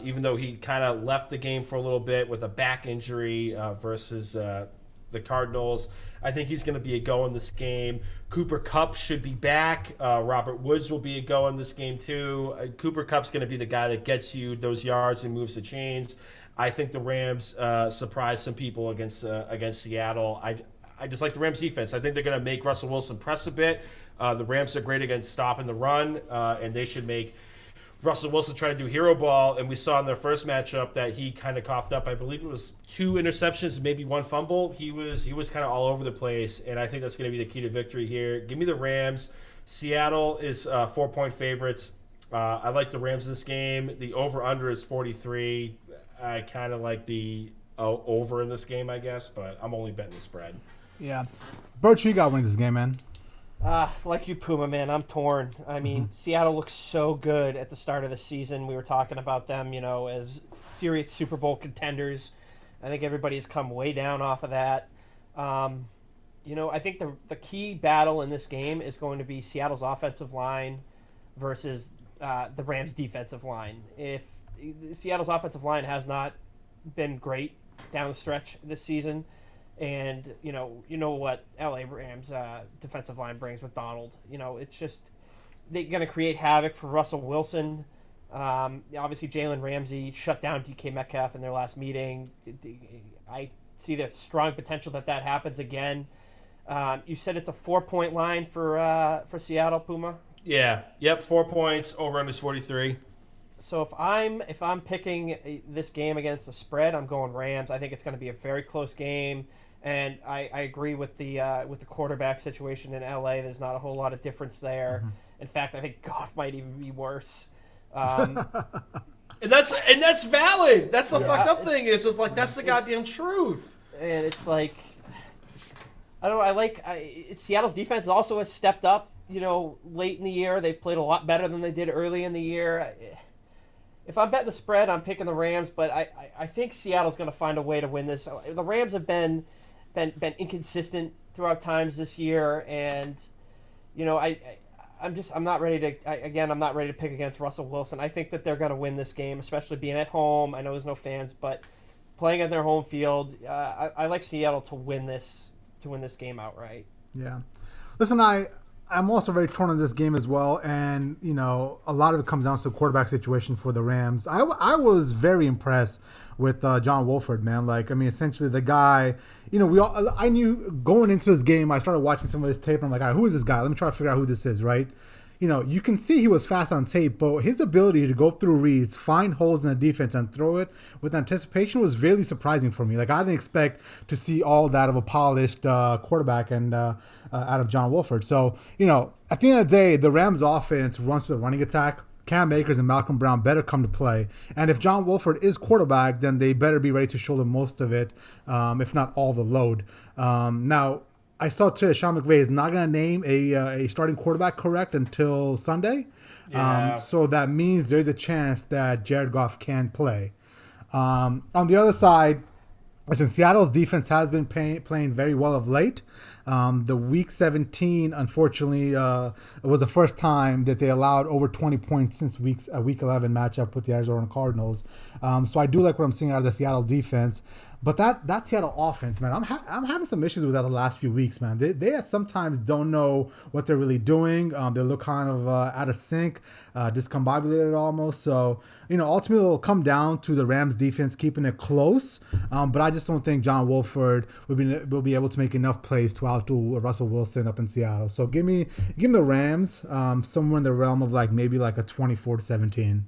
Even though he kind of left the game for a little bit with a back injury versus the Cardinals, I think he's going to be a go in this game. Cooper Kupp should be back. Robert Woods will be a go in this game too. Cooper Kupp's going to be the guy that gets you those yards and moves the chains. I think the Rams surprise some people against Seattle. I just like the Rams defense. I think they're going to make Russell Wilson press a bit. The Rams are great against stopping the run, and they should make Russell Wilson tried to do hero ball, and we saw in their first matchup that he kind of coughed up. I believe it was 2 interceptions, maybe 1 fumble. He was kind of all over the place, and I think that's going to be the key to victory here. Give me the Rams. Seattle is 4-point favorites. I like the Rams in this game. The over-under is 43. I kind of like the over in this game, I guess, but I'm only betting the spread. Yeah. Birch, who you got winning this game, man? Like you, Puma, man, I'm torn. I mean, Seattle looks so good at the start of the season. We were talking about them, as serious Super Bowl contenders. I think everybody's come way down off of that. I think the key battle in this game is going to be Seattle's offensive line versus the Rams' defensive line. If Seattle's offensive line has not been great down the stretch this season, and you know what LA Rams defensive line brings with Donald. It's just they're going to create havoc for Russell Wilson. Obviously, Jalen Ramsey shut down DK Metcalf in their last meeting. I see the strong potential that happens again. You said it's a 4-point line for Seattle, Puma. Yeah. Yep. 4 points. Over under is 43. So if I'm picking this game against the spread, I'm going Rams. I think it's going to be a very close game, and I agree with the quarterback situation in LA. There's not a whole lot of difference there. Mm-hmm. In fact, I think Goff might even be worse. And that's valid. That's the fucked up thing is like that's the goddamn truth. And it's like I don't know. Seattle's defense also has stepped up. Late in the year, they've played a lot better than they did early in the year. If I'm betting the spread, I'm picking the Rams, but I think Seattle's going to find a way to win this. The Rams have been inconsistent throughout times this year, and I'm not ready to pick against Russell Wilson. I think that they're going to win this game, especially being at home. I know there's no fans, but playing at their home field, I like Seattle to win this game outright. Yeah, listen, I'm also very torn on this game as well, and a lot of it comes down to the quarterback situation for the Rams. I was very impressed with John Wolford, man. Essentially the guy. I knew going into this game. I started watching some of his tape, and I'm like, all right, who is this guy? Let me try to figure out who this is, right? You can see he was fast on tape, but his ability to go through reads, find holes in the defense, and throw it with anticipation was really surprising for me. I didn't expect to see all that of a polished quarterback and out of John Wolford. So, at the end of the day, the Rams offense runs to the running attack. Cam Akers and Malcolm Brown better come to play. And if John Wolford is quarterback, then they better be ready to shoulder most of it, if not all the load. Now, I saw today Sean McVay is not going to name a starting quarterback correct until Sunday. Yeah. So that means there's a chance that Jared Goff can play. On the other side, listen, Seattle's defense has been playing very well of late. The Week 17, unfortunately, was the first time that they allowed over 20 points since Week 11 matchup with the Arizona Cardinals. So I do like what I'm seeing out of the Seattle defense. But that Seattle offense, man, I'm having some issues with that the last few weeks, man. They sometimes don't know what they're really doing. They look kind of out of sync, discombobulated almost. So, ultimately it'll come down to the Rams defense keeping it close. But I just don't think John Wolford will be able to make enough plays to outdo Russell Wilson up in Seattle. So give me the Rams somewhere in the realm of maybe a 24-17.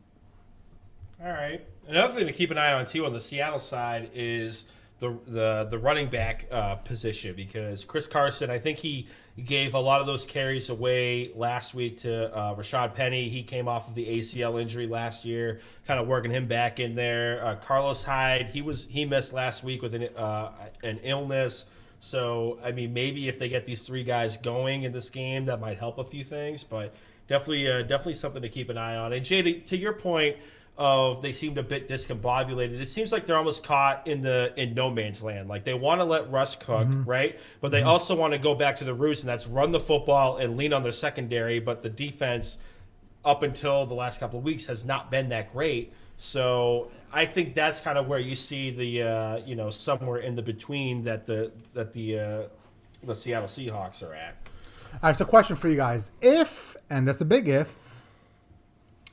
All right. Another thing to keep an eye on too on the Seattle side is the running back position, because Chris Carson, I think he gave a lot of those carries away last week to Rashad Penny. He came off of the ACL injury last year, kind of working him back in there. Carlos Hyde, he missed last week with an illness. So maybe if they get these 3 guys going in this game, that might help a few things. But definitely something to keep an eye on. And Jay, to your point of they seemed a bit discombobulated. It seems like they're almost caught in no man's land. They want to let Russ cook, right? But they also want to go back to the roots, and that's run the football and lean on their secondary. But the defense, up until the last couple of weeks, has not been that great. So I think that's kind of where you see the somewhere in the between that the Seattle Seahawks are at. All right, so question for you guys: and that's a big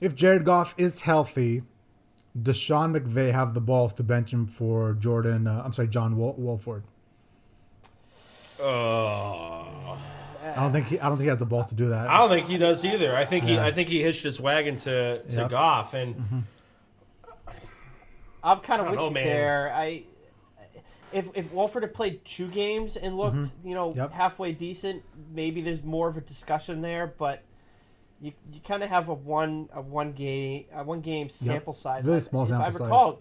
if Jared Goff is healthy, does Sean McVay have the balls to bench him for John Wolford? I don't think he has the balls to do that. I don't think he does either. I think he hitched his wagon to Goff, and I'm kind of with you there. If Wolford had played 2 games and looked, halfway decent, maybe there's more of a discussion there. But you kind of have a one game sample size. Really small sample size. If I recall,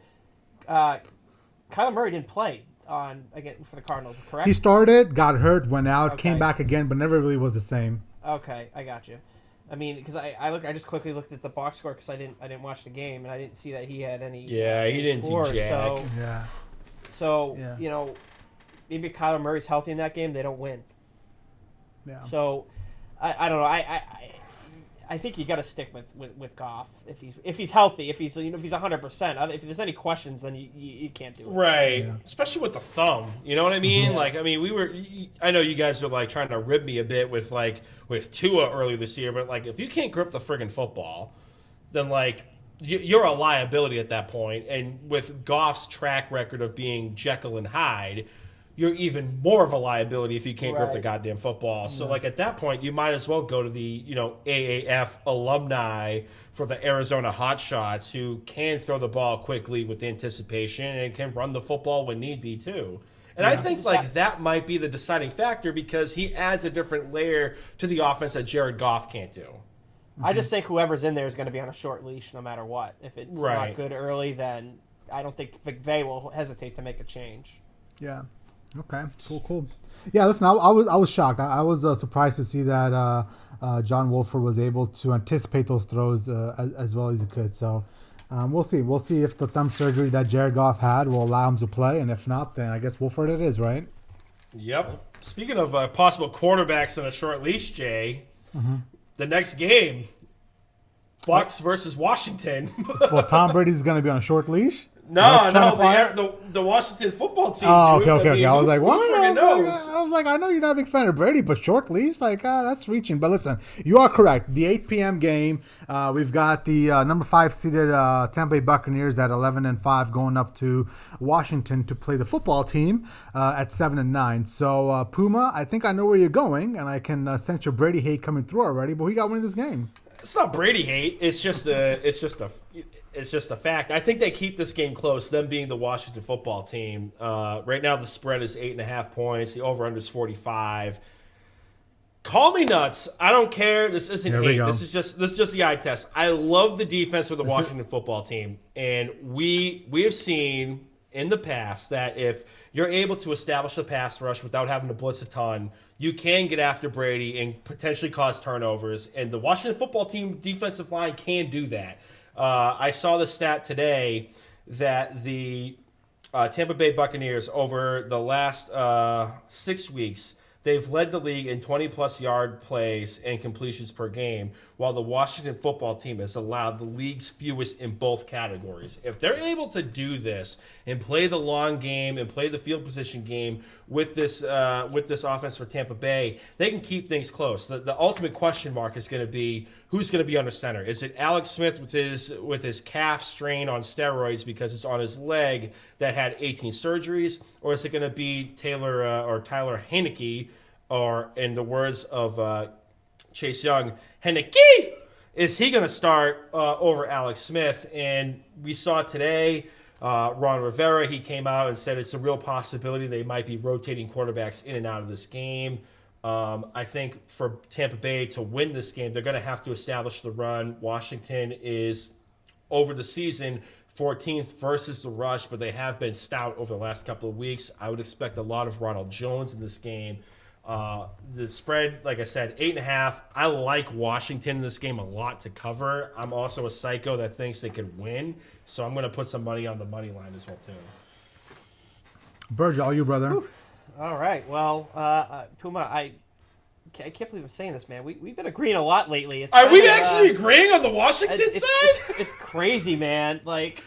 Kyler Murray didn't play for the Cardinals, correct? He started, got hurt, went out, came back again, but never really was the same. Okay, I got you. I mean, because I just quickly looked at the box score because I didn't watch the game and I didn't see that he had any. Yeah, he didn't score, do jack. So maybe Kyler Murray's healthy in that game, they don't win. Yeah. So I don't know. I think you got to stick with Goff if he's healthy. If he's 100%. If there's any questions, then you can't do it. Right. Yeah. Especially with the thumb. You know what I mean? I know you guys were like trying to rib me a bit with Tua earlier this year, but like if you can't grip the friggin' football, then like you're a liability at that point. And with Goff's track record of being Jekyll and Hyde, you're even more of a liability if you can't grip the goddamn football. So, like, at that point, you might as well go to the, AAF alumni for the Arizona Hotshots who can throw the ball quickly with anticipation and can run the football when need be, too. And I think, that might be the deciding factor because he adds a different layer to the offense that Jared Goff can't do. I just think whoever's in there is going to be on a short leash no matter what. If it's not good early, then I don't think McVay will hesitate to make a change. Yeah. Okay. Cool. Yeah. Listen, I was shocked. I was surprised to see that John Wolford was able to anticipate those throws as well as he could. So we'll see. We'll see if the thumb surgery that Jared Goff had will allow him to play, and if not, then I guess Wolford it is, right? Yep. Speaking of possible quarterbacks on a short leash, Jay, the next game, Bucs versus Washington. Well, Tom Brady's going to be on a short leash. No, the Washington football team. Oh, okay. I was like, what? I was like, I know you're not a big fan of Brady, but short leash, that's reaching. But listen, you are correct. The 8 p.m. game, we've got the number 5 seeded Tampa Bay Buccaneers at 11-5 going up to Washington to play the football team at 7-9. So Puma, I think I know where you're going, and I can sense your Brady hate coming through already. But who you got winning this game? It's not Brady hate. It's just a fact. I think they keep this game close, them being the Washington football team. Right now the spread is 8.5 points. The over-under is 45. Call me nuts. I don't care. This isn't hate. This is just the eye test. I love the defense of the Washington football team. And we have seen in the past that if you're able to establish a pass rush without having to blitz a ton, you can get after Brady and potentially cause turnovers. And the Washington football team defensive line can do that. I saw the stat today that the Tampa Bay Buccaneers over the last 6 weeks, they've led the league in 20-plus yard plays and completions per game, while the Washington football team has allowed the league's fewest in both categories. If they're able to do this and play the long game and play the field position game with this offense for Tampa Bay, they can keep things close. The ultimate question mark is going to be who's going to be under center. Is it Alex Smith with his calf strain on steroids because it's on his leg that had 18 surgeries, or is it going to be Tyler Heineke, or in the words of Chase Young, Heineke? Is he going to start over Alex Smith? And we saw today, Ron Rivera, he came out and said it's a real possibility they might be rotating quarterbacks in and out of this game. I think for Tampa Bay to win this game, they're going to have to establish the run. Washington is, over the season, 14th versus the rush, but they have been stout over the last couple of weeks. I would expect a lot of Ronald Jones in this game. The spread, like I said, 8.5. I like Washington in this game a lot to cover. I'm also a psycho that thinks they could win, so I'm going to put some money on the money line as well, too. Burge, all you, brother. Whew. All right. Well, Puma, I can't believe I'm saying this, man. We've been agreeing a lot lately. Are we actually agreeing on the Washington side? It's crazy, man. Like,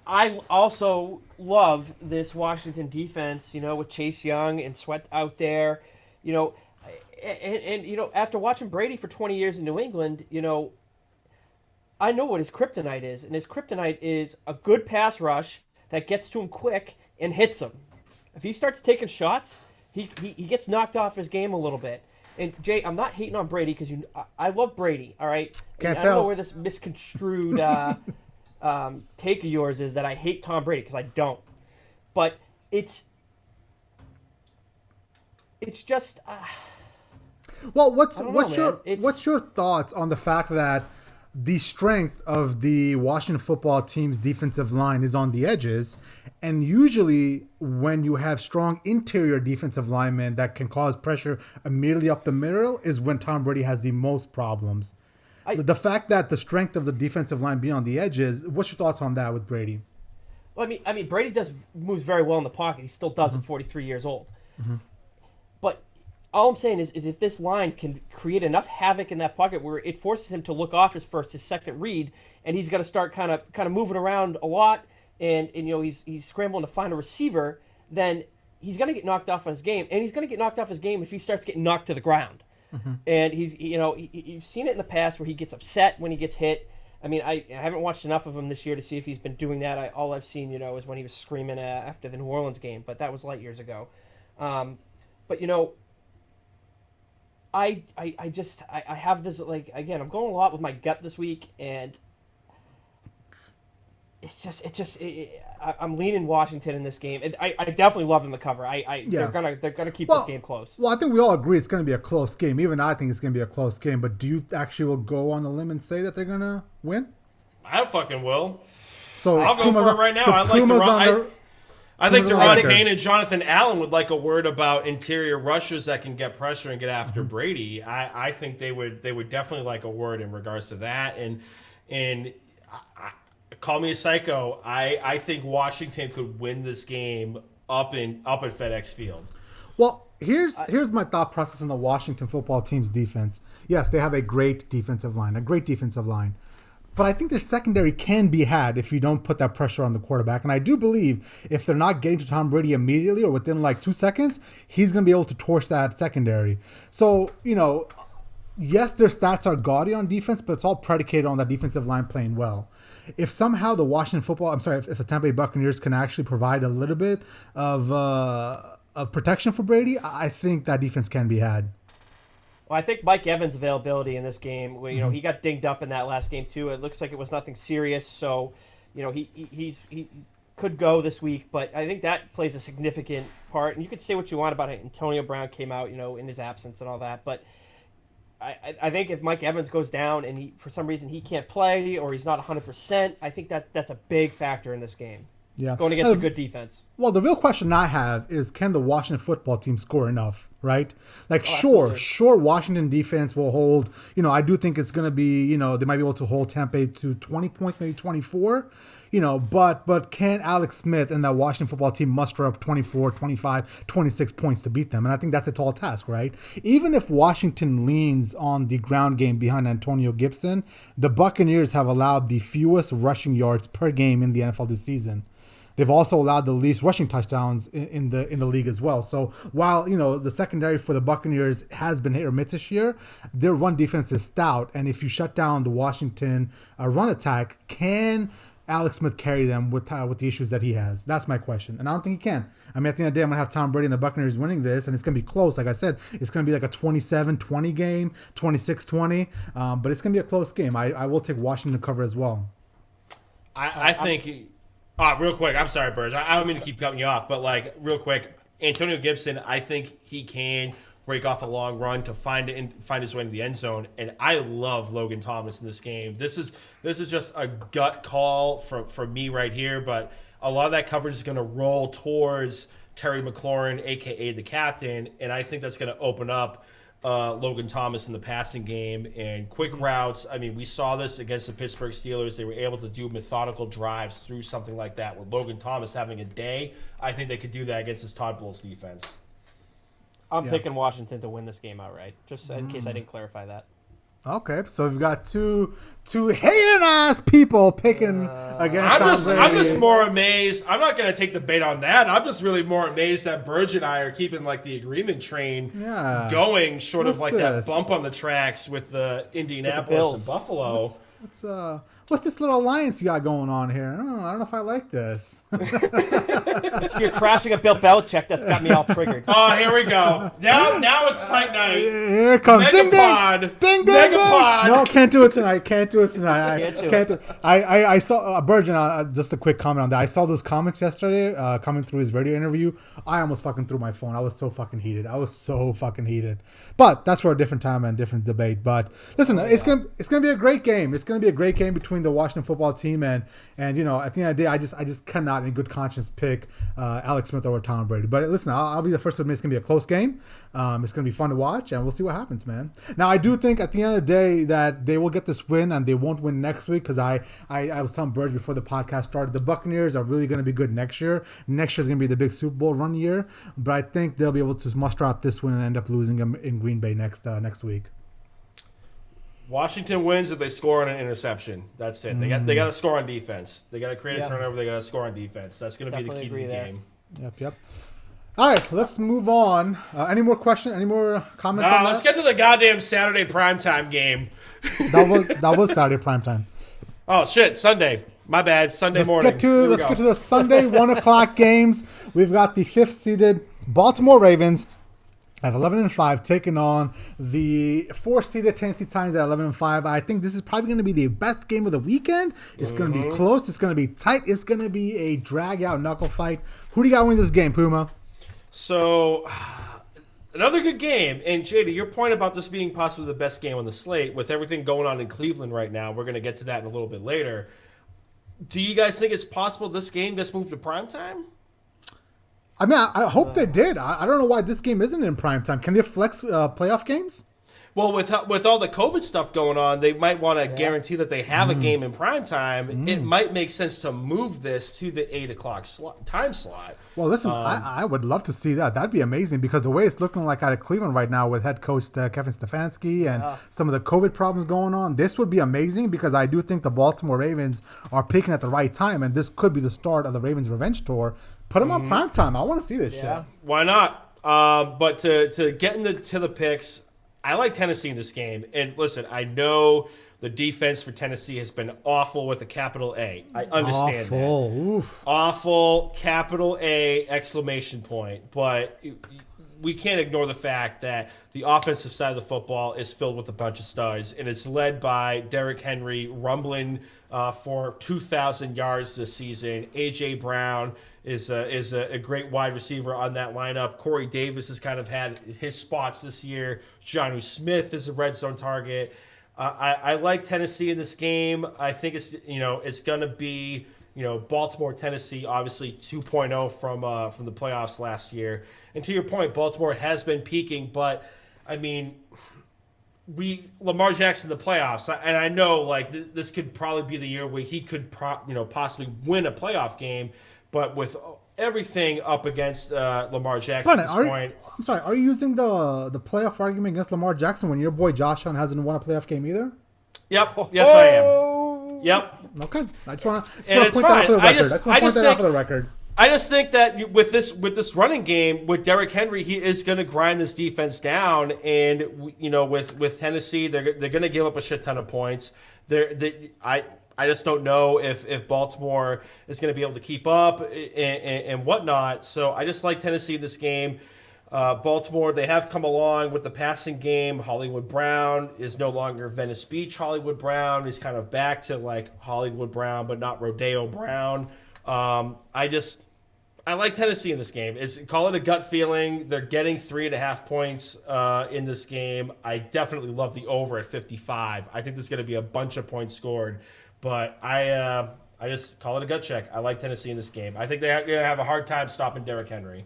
I also love this Washington defense, with Chase Young and Sweat out there, and after watching Brady for 20 years in New England, I know what his kryptonite is, and his kryptonite is a good pass rush that gets to him quick and hits him. If he starts taking shots, he gets knocked off his game a little bit. And Jay, I'm not hating on Brady because I love Brady. All right, Can't I tell. don't know where this misconstrued take of yours is that I hate Tom Brady, because I don't. But it's just. Well, man. what's your thoughts on the fact that the strength of the Washington football team's defensive line is on the edges, and usually when you have strong interior defensive linemen that can cause pressure immediately up the middle is when Tom Brady has the most problems. The fact that the strength of the defensive line being on the edges, what's your thoughts on that with Brady? Well, I mean, Brady moves very well in the pocket. He still does at 43 years old. But all I'm saying is if this line can create enough havoc in that pocket where it forces him to look off his second read, and he's got to start kind of moving around a lot, and he's scrambling to find a receiver, then he's going to get knocked off on his game, and he's going to get knocked off his game if he starts getting knocked to the ground. And you've seen it in the past where he gets upset when he gets hit. I mean, I haven't watched enough of him this year to see if he's been doing that. All I've seen, is when he was screaming after the New Orleans game, but that was light years ago. But I have this, like, again, I'm going a lot with my gut this week, and I'm leaning Washington in this game. I definitely love them to cover. They're gonna keep this game close. Well, I think we all agree it's going to be a close game. Even I think it's going to be a close game. But do you actually will go on the limb and say that they're going to win? I fucking will. So I'll go for it right now. So I think Deron Payne and Jonathan Allen would like a word about interior rushers that can get pressure and get after Brady. I think they would definitely like a word in regards to that. And call me a psycho. I think Washington could win this game up at FedEx Field. Well, here's my thought process on the Washington football team's defense. Yes, they have a great defensive line. But I think their secondary can be had if you don't put that pressure on the quarterback. And I do believe if they're not getting to Tom Brady immediately or within like 2 seconds, he's going to be able to torch that secondary. So, yes, their stats are gaudy on defense, but it's all predicated on that defensive line playing well. If somehow the if the Tampa Bay Buccaneers can actually provide a little bit of protection for Brady, I think that defense can be had. Well, I think Mike Evans' availability in this game, he got dinged up in that last game too. It looks like it was nothing serious, so he could go this week. But I think that plays a significant part. And you could say what you want about it. Antonio Brown came out, in his absence and all that. But I think if Mike Evans goes down and for some reason he can't play or he's not 100%, I think that's a big factor in this game. Yeah. Going against a good defense. Well, the real question I have is, can the Washington football team score enough, right? Like, sure, Washington defense will hold. I do think it's going to be, they might be able to hold Tampa to 20 points, maybe 24. But can Alex Smith and that Washington football team muster up 24, 25, 26 points to beat them? And I think that's a tall task, right? Even if Washington leans on the ground game behind Antonio Gibson, the Buccaneers have allowed the fewest rushing yards per game in the NFL this season. They've also allowed the least rushing touchdowns in the league as well. So while the secondary for the Buccaneers has been hit or miss this year, their run defense is stout. And if you shut down the Washington run attack, can Alex Smith carry them with the issues that he has? That's my question, and I don't think he can. I mean, at the end of the day, I'm gonna have Tom Brady and the Buccaneers winning this, and it's gonna be close. Like I said, it's gonna be like a 27-20 game, 26-20, but it's gonna be a close game. I will take Washington to cover as well. I think. Real quick, I'm sorry, Burge. I don't mean to keep cutting you off, but real quick, Antonio Gibson, I think he can break off a long run to find his way into the end zone. And I love Logan Thomas in this game. This is just a gut call for me right here, but a lot of that coverage is going to roll towards Terry McLaurin, aka the captain, and I think that's going to open up Logan Thomas in the passing game and quick routes. I mean, we saw this against the Pittsburgh Steelers. They were able to do methodical drives through something like that. With Logan Thomas having a day, I think they could do that against this Todd Bowles defense. I'm picking Washington to win this game outright, just in case I didn't clarify that. Okay, so we've got two hating ass people picking against. I'm just more amazed. I'm not going to take the bait on that. I'm just really more amazed that Burge and I are keeping the agreement train going, short of that bump on the tracks with the Indianapolis and Buffalo. What's this little alliance you got going on here? I don't know if I like this. It's you're trashing a Bill Belichick that's got me all triggered. Oh, here we go. Now it's fight night. Here it comes. Megapod. Ding, ding, Megapod. ding. No, can't do it tonight. I saw Virgin. Just a quick comment on that. I saw those comics yesterday coming through his radio interview. I almost fucking threw my phone. I was so fucking heated. But that's for a different time and different debate. But listen, it's gonna be a great game. It's gonna be a great game between the Washington football team and at the end of the day, I just cannot in good conscience pick Alex Smith over Tom Brady. But listen, I'll be the first to admit it's gonna be a close game. It's gonna be fun to watch, and we'll see what happens, man. Now I do think at the end of the day that they will get this win, and they won't win next week because I was telling Burge before the podcast started, the Buccaneers are really gonna be good next year. Next year is gonna be the big Super Bowl run year, but I think they'll be able to muster out this win and end up losing them in Green Bay next week. Washington wins if they score on an interception. That's it. They got to score on defense. They got to create a turnover. They got to score on defense. That's going to be the key to the game. Yep. All right, let's move on. Any more questions? Any more comments on that? Let's get to the goddamn Saturday primetime game. That was Saturday primetime. Oh shit, Sunday. My bad. Sunday morning. Let's get to the Sunday 1:00 games. We've got the 5th seeded Baltimore Ravens at 11-5, taking on the 4th-seeded Tennessee Titans at 11-5. I think this is probably going to be the best game of the weekend. It's going to be close. It's going to be tight. It's going to be a drag-out knuckle fight. Who do you got winning this game, Puma? So, another good game. And, JD, your point about this being possibly the best game on the slate, with everything going on in Cleveland right now, we're going to get to that in a little bit later. Do you guys think it's possible this game gets moved to primetime? I mean, I hope they did. I don't know why this game isn't in primetime. Can they flex playoff games? Well, with all the COVID stuff going on, they might want to guarantee that they have a game in primetime. It might make sense to move this to the 8 o'clock time slot. Well, listen, I would love to see that. That'd be amazing because the way it's looking like out of Cleveland right now with head coach Kevin Stefanski and some of the COVID problems going on, this would be amazing because I do think the Baltimore Ravens are picking at the right time, and this could be the start of the Ravens revenge tour. Put them on primetime. I want to see this shit. Why not? But to get into the picks, I like Tennessee in this game. And listen, I know the defense for Tennessee has been awful with a capital A. I understand awful. that. Oof. Awful, capital A, exclamation point. But we can't ignore the fact that the offensive side of the football is filled with a bunch of studs, and it's led by Derrick Henry rumbling for 2,000 yards this season. A.J. Brown is a great wide receiver on that lineup. Corey Davis has kind of had his spots this year. Jonnu Smith is a red zone target. I like Tennessee in this game. I think it's going to be Baltimore, Tennessee, obviously 2.0 from the playoffs last year. And to your point, Baltimore has been peaking, but I mean, Lamar Jackson in the playoffs, and I know like this could probably be the year where he could possibly win a playoff game. But with everything up against Lamar Jackson at this point... I'm sorry, are you using the playoff argument against Lamar Jackson when your boy Josh Allen hasn't won a playoff game either? Yep. Yes, I am. Yep. Okay. I just want to point that out for the record. I just think that with this running game, with Derrick Henry, he is going to grind this defense down. And, with Tennessee, they're going to give up a shit ton of points. I just don't know if Baltimore is going to be able to keep up and whatnot. So I just like Tennessee in this game. Baltimore, they have come along with the passing game. Hollywood Brown is no longer Venice Beach Hollywood Brown. He's kind of back to like Hollywood Brown, but not Rodeo Brown. I like Tennessee in this game. Call it a gut feeling. They're getting 3.5 points in this game. I definitely love the over at 55. I think there's going to be a bunch of points scored. But I just call it a gut check. I like Tennessee in this game. I think they're going to have a hard time stopping Derrick Henry.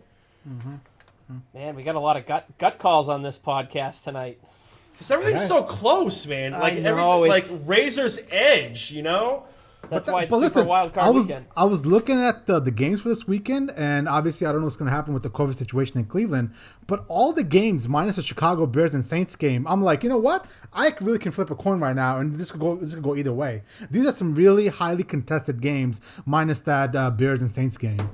Man, we got a lot of gut calls on this podcast tonight. Because everything's so close, man. Like like razor's edge, That's why it's super Wildcard weekend. I was looking at the games for this weekend, and obviously I don't know what's going to happen with the COVID situation in Cleveland, but all the games minus the Chicago Bears and Saints game, I'm like, you know what? I really can flip a coin right now, and this could go either way. These are some really highly contested games minus that Bears and Saints game.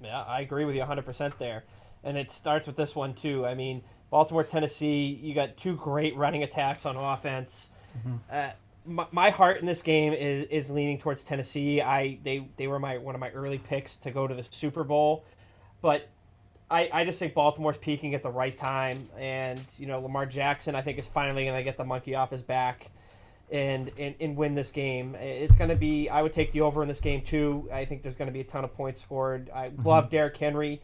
Yeah, I agree with you 100% there. And it starts with this one, too. I mean, Baltimore, Tennessee, you got two great running attacks on offense. my heart in this game is leaning towards Tennessee. They were one of my early picks to go to the Super Bowl, but I just think Baltimore's peaking at the right time, and Lamar Jackson I think is finally going to get the monkey off his back and win this game. It's going to be, I would take the over in this game too. I think there's going to be a ton of points scored. I love Derrick Henry.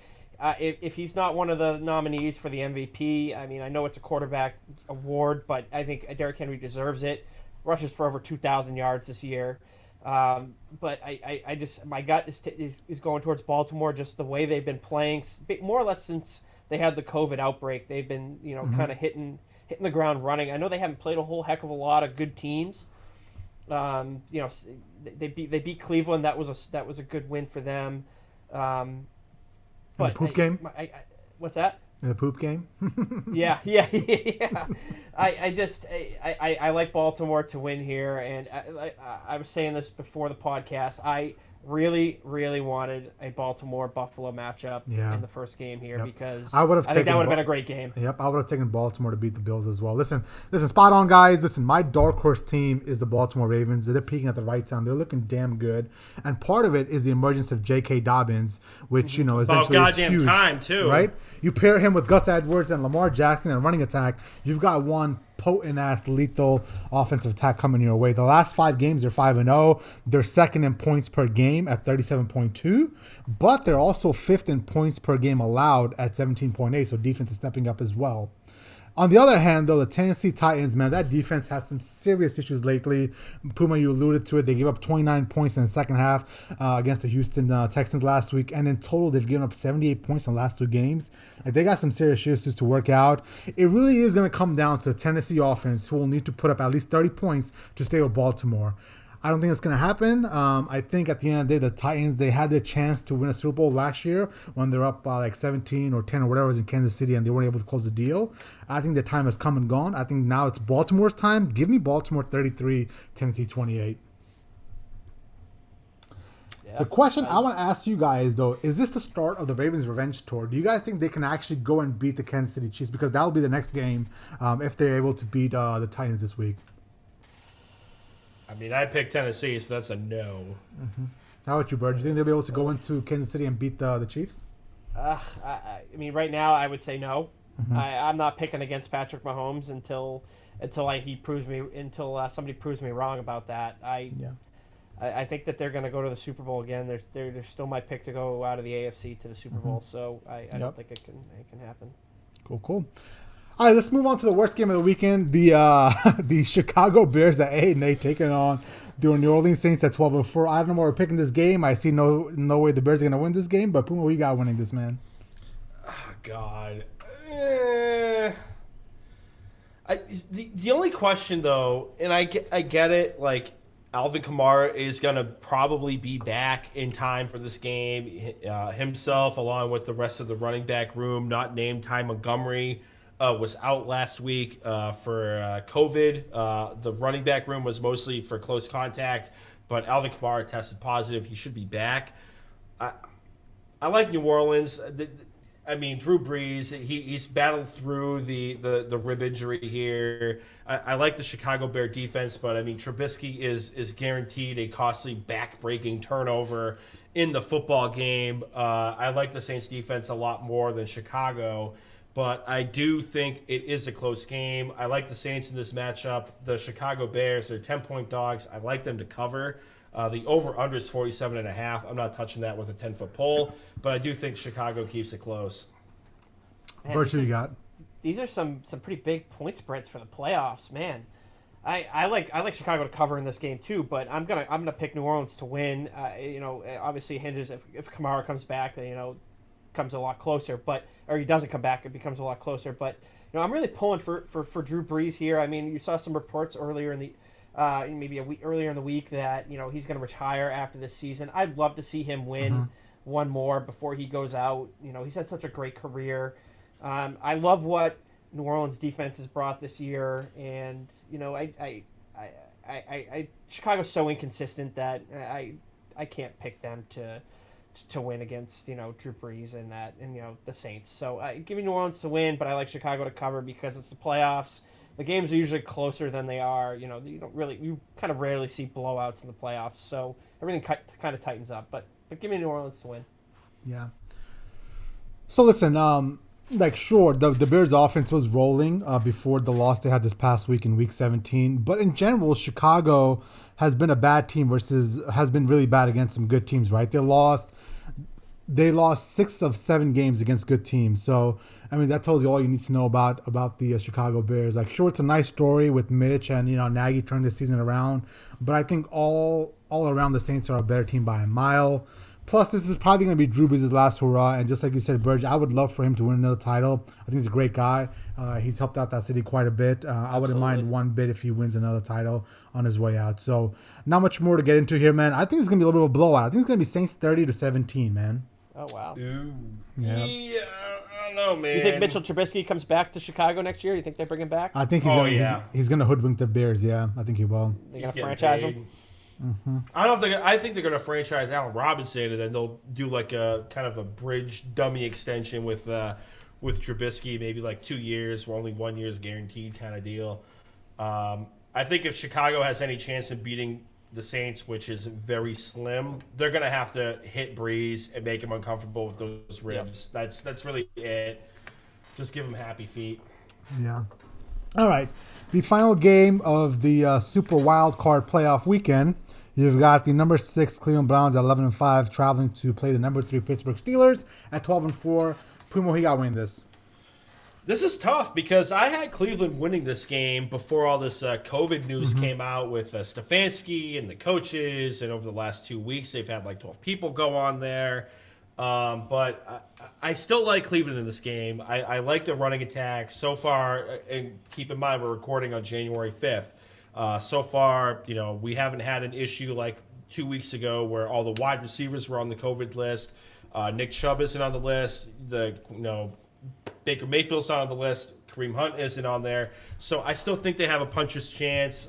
If he's not one of the nominees for the MVP, I mean, I know it's a quarterback award, but I think Derrick Henry deserves it. Rushes for over 2,000 yards this year. But I just, my gut is going towards Baltimore, just the way they've been playing, more or less since they had the COVID outbreak. They've been, kind of hitting the ground running. I know they haven't played a whole heck of a lot of good teams. They beat Cleveland. That was a good win for them. But the poop game? What's that? In the poop game? Yeah. I like Baltimore to win here, and I was saying this before the podcast. I really, really wanted a Baltimore-Buffalo matchup in the first game here because I think that would have been a great game. Yep, I would have taken Baltimore to beat the Bills as well. Listen, spot on, guys. Listen, my dark horse team is the Baltimore Ravens. They're peaking at the right time. They're looking damn good, and part of it is the emergence of J.K. Dobbins, which essentially goddamn is huge, time too, right? You pair him with Gus Edwards and Lamar Jackson and running attack. You've got one potent-ass, lethal offensive attack coming your way. The last 5 games, they're 5-0. They're second in points per game at 37.2, but they're also fifth in points per game allowed at 17.8, so defense is stepping up as well. On the other hand, though, the Tennessee Titans, man, that defense has some serious issues lately. Puma, you alluded to it. They gave up 29 points in the second half against the Houston Texans last week. And in total, they've given up 78 points in the last 2 games. Like, they got some serious issues to work out. It really is going to come down to the Tennessee offense, who will need to put up at least 30 points to stay with Baltimore. I don't think it's going to happen. I think at the end of the day, the Titans, they had their chance to win a Super Bowl last year when they're up like 17 or 10 or whatever it was in Kansas City and they weren't able to close the deal. I think their time has come and gone. I think now it's Baltimore's time. Give me Baltimore 33, Tennessee 28. Yeah, the question I want to ask you guys, though, is this the start of the Ravens' revenge tour? Do you guys think they can actually go and beat the Kansas City Chiefs? Because that will be the next game if they're able to beat the Titans this week. I mean, I picked Tennessee, so that's a no. Mm-hmm. How about you, Bird? Do you think they'll be able to go into Kansas City and beat the Chiefs? I mean, right now I would say no. Mm-hmm. I'm not picking against Patrick Mahomes until somebody proves me wrong about that. I think that they're going to go to the Super Bowl again. They're still my pick to go out of the AFC to the Super Bowl. So I don't think it can happen. Cool. All right, let's move on to the worst game of the weekend. The Chicago Bears at 8-8 taking on the New Orleans Saints at 12-4. I don't know where we're picking this game. I see no way the Bears are going to win this game. But Puma, we got winning this, man. Oh, God. The only question, though, and I get it, like, Alvin Kamara is going to probably be back in time for this game himself, along with the rest of the running back room, not named Ty Montgomery. Was out last week for COVID. The running back room was mostly for close contact, but Alvin Kamara tested positive. He should be back. I like New Orleans. I mean, Drew Brees, he's battled through the rib injury here. I like the Chicago Bear defense, but, I mean, Trubisky is guaranteed a costly back-breaking turnover in the football game. I like the Saints defense a lot more than Chicago. But I do think it is a close game. I like the Saints in this matchup. The Chicago Bears, they're 10-point dogs. I like them to cover. The over-under is 47.5. I'm not touching that with a 10-foot pole. But I do think Chicago keeps it close. What you got? These are some pretty big point spreads for the playoffs, man. I like Chicago to cover in this game too, but I'm gonna pick New Orleans to win. Obviously it hinges if Kamara comes back, then comes a lot closer, or he doesn't come back, it becomes a lot closer. But I'm really pulling for Drew Brees here. I mean, you saw some reports earlier in the maybe a week earlier in the week that he's going to retire after this season. I'd love to see him win one more before he goes out. He's had such a great career. I love what New Orleans defense has brought this year, and Chicago's so inconsistent that I can't pick them to win against Drew Brees and the Saints. So give me New Orleans to win, but I like Chicago to cover because it's the playoffs. the games are usually closer than they are. You kind of rarely see blowouts in the playoffs, so everything kind of tightens up. But give me New Orleans to win. Yeah. So listen, sure, the Bears' offense was rolling before the loss they had this past week in Week 17. But in general, Chicago has been a bad team has been really bad against some good teams, right? They lost 6 of 7 games against good teams. So, I mean, that tells you all you need to know about the Chicago Bears. Sure, it's a nice story with Mitch and, Nagy turned the season around. But I think all around the Saints are a better team by a mile. Plus, this is probably going to be Drew Brees' last hurrah. And just like you said, Burge, I would love for him to win another title. I think he's a great guy. He's helped out that city quite a bit. I wouldn't mind one bit if he wins another title on his way out. So, not much more to get into here, man. I think it's going to be a little bit of a blowout. I think it's going to be Saints 30-17, man. Oh, wow. Ooh. Yeah. I don't know, man. You think Mitchell Trubisky comes back to Chicago next year? You think they bring him back? I think he's going to hoodwink the Bears, yeah. I think he will. They're going to franchise him? Mm-hmm. I think they're going to franchise Allen Robinson, and then they'll do like a kind of a bridge dummy extension with Trubisky, maybe like 2 years, where only 1 year is guaranteed kind of deal. I think if Chicago has any chance of beating the Saints, which is very slim, they're going to have to hit Breeze and make him uncomfortable with those ribs. Yep. That's really it. Just give him happy feet. Yeah. All right. The final game of the Super Wildcard playoff weekend. You've got the number 6 Cleveland Browns at 11-5 traveling to play the number 3 Pittsburgh Steelers at 12-4. Puma, who got winning this? This is tough because I had Cleveland winning this game before all this COVID news came out with Stefanski and the coaches, and over the last 2 weeks they've had like 12 people go on there. But I still like Cleveland in this game. I like the running attack so far, and keep in mind we're recording on January 5th. So far, we haven't had an issue like 2 weeks ago where all the wide receivers were on the COVID list. Nick Chubb isn't on the list. Baker Mayfield's not on the list. Kareem Hunt isn't on there. So I still think they have a puncher's chance.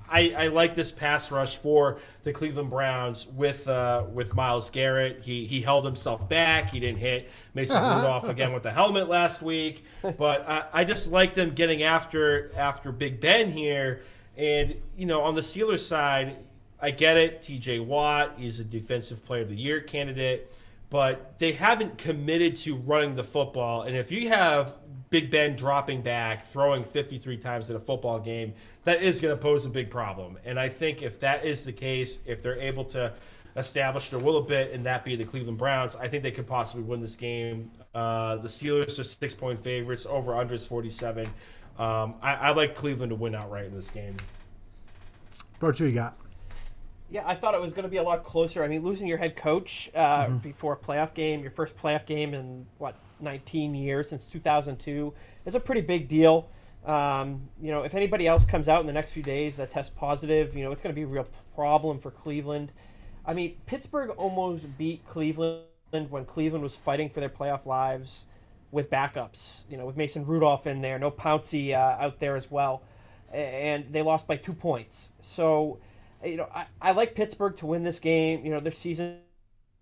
I like this pass rush for the Cleveland Browns with Myles Garrett. He held himself back. He didn't hit Mason Rudolph again with the helmet last week. But I just like them getting after Big Ben here. And, on the Steelers side, I get it. TJ Watt, he's a Defensive Player of the Year candidate. But they haven't committed to running the football. And if you have Big Ben dropping back, throwing 53 times in a football game, that is going to pose a big problem. And I think if that is the case, if they're able to establish their will a bit and that be the Cleveland Browns, I think they could possibly win this game. The Steelers are 6-point favorites. Over-under is 47. I like Cleveland to win outright in this game. Bert, who you got? Yeah, I thought it was going to be a lot closer. I mean, losing your head coach before a playoff game, your first playoff game in, 19 years, since 2002, is a pretty big deal. If anybody else comes out in the next few days that tests positive, it's going to be a real problem for Cleveland. I mean, Pittsburgh almost beat Cleveland when Cleveland was fighting for their playoff lives with backups, with Mason Rudolph in there, no Pouncey out there as well. And they lost by 2 points. So, I like Pittsburgh to win this game. Their season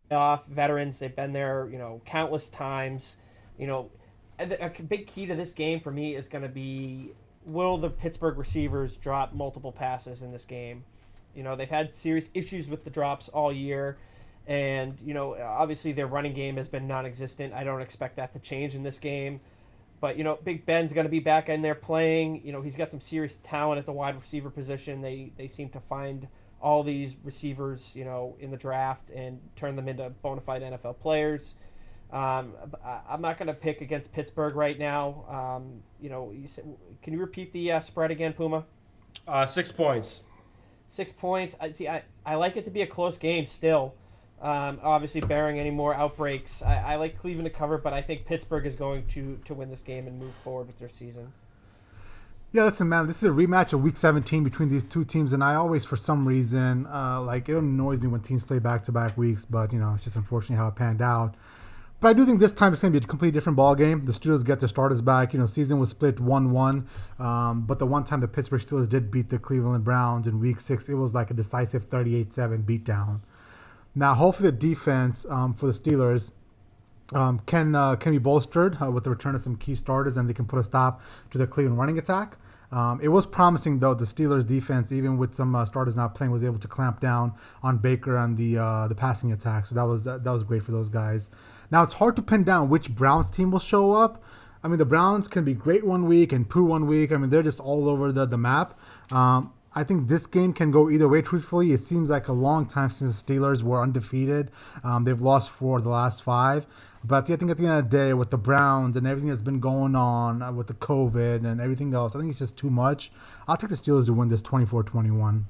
off, veterans, they've been there, countless times. A big key to this game for me is going to be, will the Pittsburgh receivers drop multiple passes in this game? They've had serious issues with the drops all year. And, obviously their running game has been non-existent. I don't expect that to change in this game. But, Big Ben's going to be back in there playing. He's got some serious talent at the wide receiver position. They seem to find all these receivers, in the draft and turn them into bona fide NFL players. I'm not going to pick against Pittsburgh right now. Can you repeat the spread again, Puma? 6 points. 6 points. I like it to be a close game still. Obviously, bearing any more outbreaks, I like Cleveland to cover, but I think Pittsburgh is going to win this game and move forward with their season. Yeah, listen, man, this is a rematch of Week 17 between these two teams, and I always, for some reason, it annoys me when teams play back-to-back weeks, but, it's just unfortunately how it panned out. But I do think this time it's going to be a completely different ball game. The Steelers get their starters back. Season was split 1-1, but the one time the Pittsburgh Steelers did beat the Cleveland Browns in Week 6, it was like a decisive 38-7 beatdown. Now, hopefully the defense for the Steelers can be bolstered with the return of some key starters, and they can put a stop to the Cleveland running attack. It was promising, though. The Steelers' defense, even with some starters not playing, was able to clamp down on Baker and the passing attack. So that was great for those guys. Now, it's hard to pin down which Browns team will show up. I mean, the Browns can be great one week and poo one week. I mean, they're just all over the map. I think this game can go either way, truthfully. It seems like a long time since the Steelers were undefeated. They've lost 4 of the last 5. But I think at the end of the day, with the Browns and everything that's been going on with the COVID and everything else, I think it's just too much. I'll take the Steelers to win this 24-21.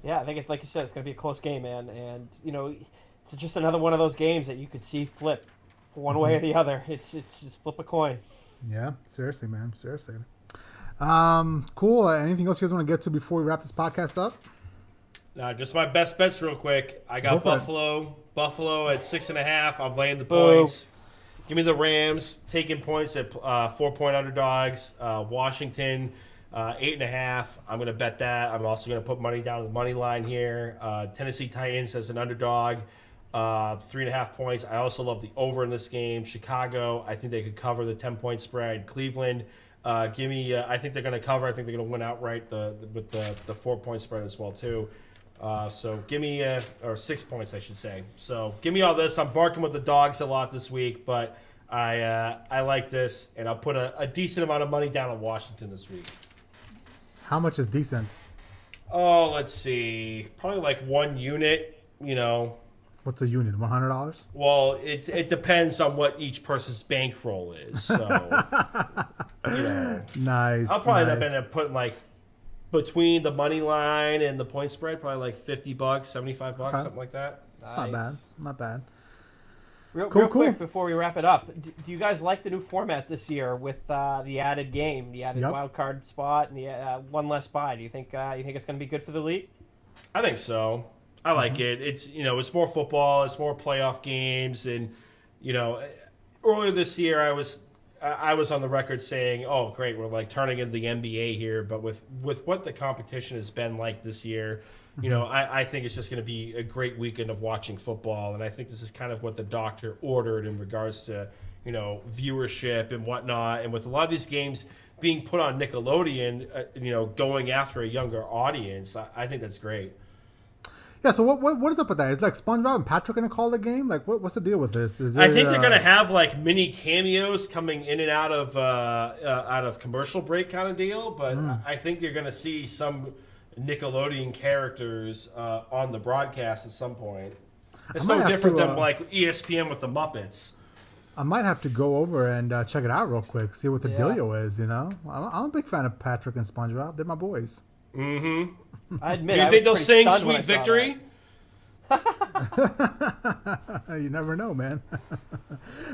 Yeah, I think it's like you said, it's going to be a close game, man. And, it's just another one of those games that you could see flip one way or the other. It's just flip a coin. Yeah, seriously, man. Seriously. Cool. Anything else you guys want to get to before we wrap this podcast up? Just my best bets real quick. I got Buffalo. Buffalo at 6.5. I'm laying the Boo. points. Give me the Rams taking points at 4-point underdogs. Washington 8.5. I'm going to bet that. I'm also going to put money down to the money line here. Tennessee Titans as an underdog. 3.5 points. I also love the over in this game. Chicago, I think they could cover the 10-point spread. Cleveland, give me. I think they're going to cover. I think they're going to win outright with the 4-point spread as well too. So give me or 6 points, I should say. So give me all this. I'm barking with the dogs a lot this week, but I like this, and I'll put a decent amount of money down on Washington this week. How much is decent? Oh, let's see. Probably like 1 unit. What's a unit? $100? Well, it depends on what each person's bankroll is. So, Nice. I'll probably end up putting like between the money line and the point spread, probably like $50, $75, something like that. Nice. Not bad. Real Cool. quick before we wrap it up, do you guys like the new format this year with the added game, the added wild card spot, and the one less bye? Do you think it's going to be good for the league? I think so. I like it. It's it's more football, it's more playoff games, and earlier this year I was on the record saying, "Oh, great, we're like turning into the NBA here." But with what the competition has been like this year, I think it's just going to be a great weekend of watching football, and I think this is kind of what the doctor ordered in regards to viewership and whatnot. And with a lot of these games being put on Nickelodeon, going after a younger audience, I think that's great. Yeah, so what is up with that? Is like SpongeBob and Patrick going to call the game? Like, what's the deal with this? I think they're going to have like mini cameos coming in and out of commercial break kind of deal. But I think you're going to see some Nickelodeon characters on the broadcast at some point. It's no different than like ESPN with the Muppets. I might have to go over and check it out real quick, see what the dealio is. I'm a big fan of Patrick and SpongeBob. They're my boys. Mm-hmm. I admit. Do you think they'll sing "Sweet Victory"? You never know, man.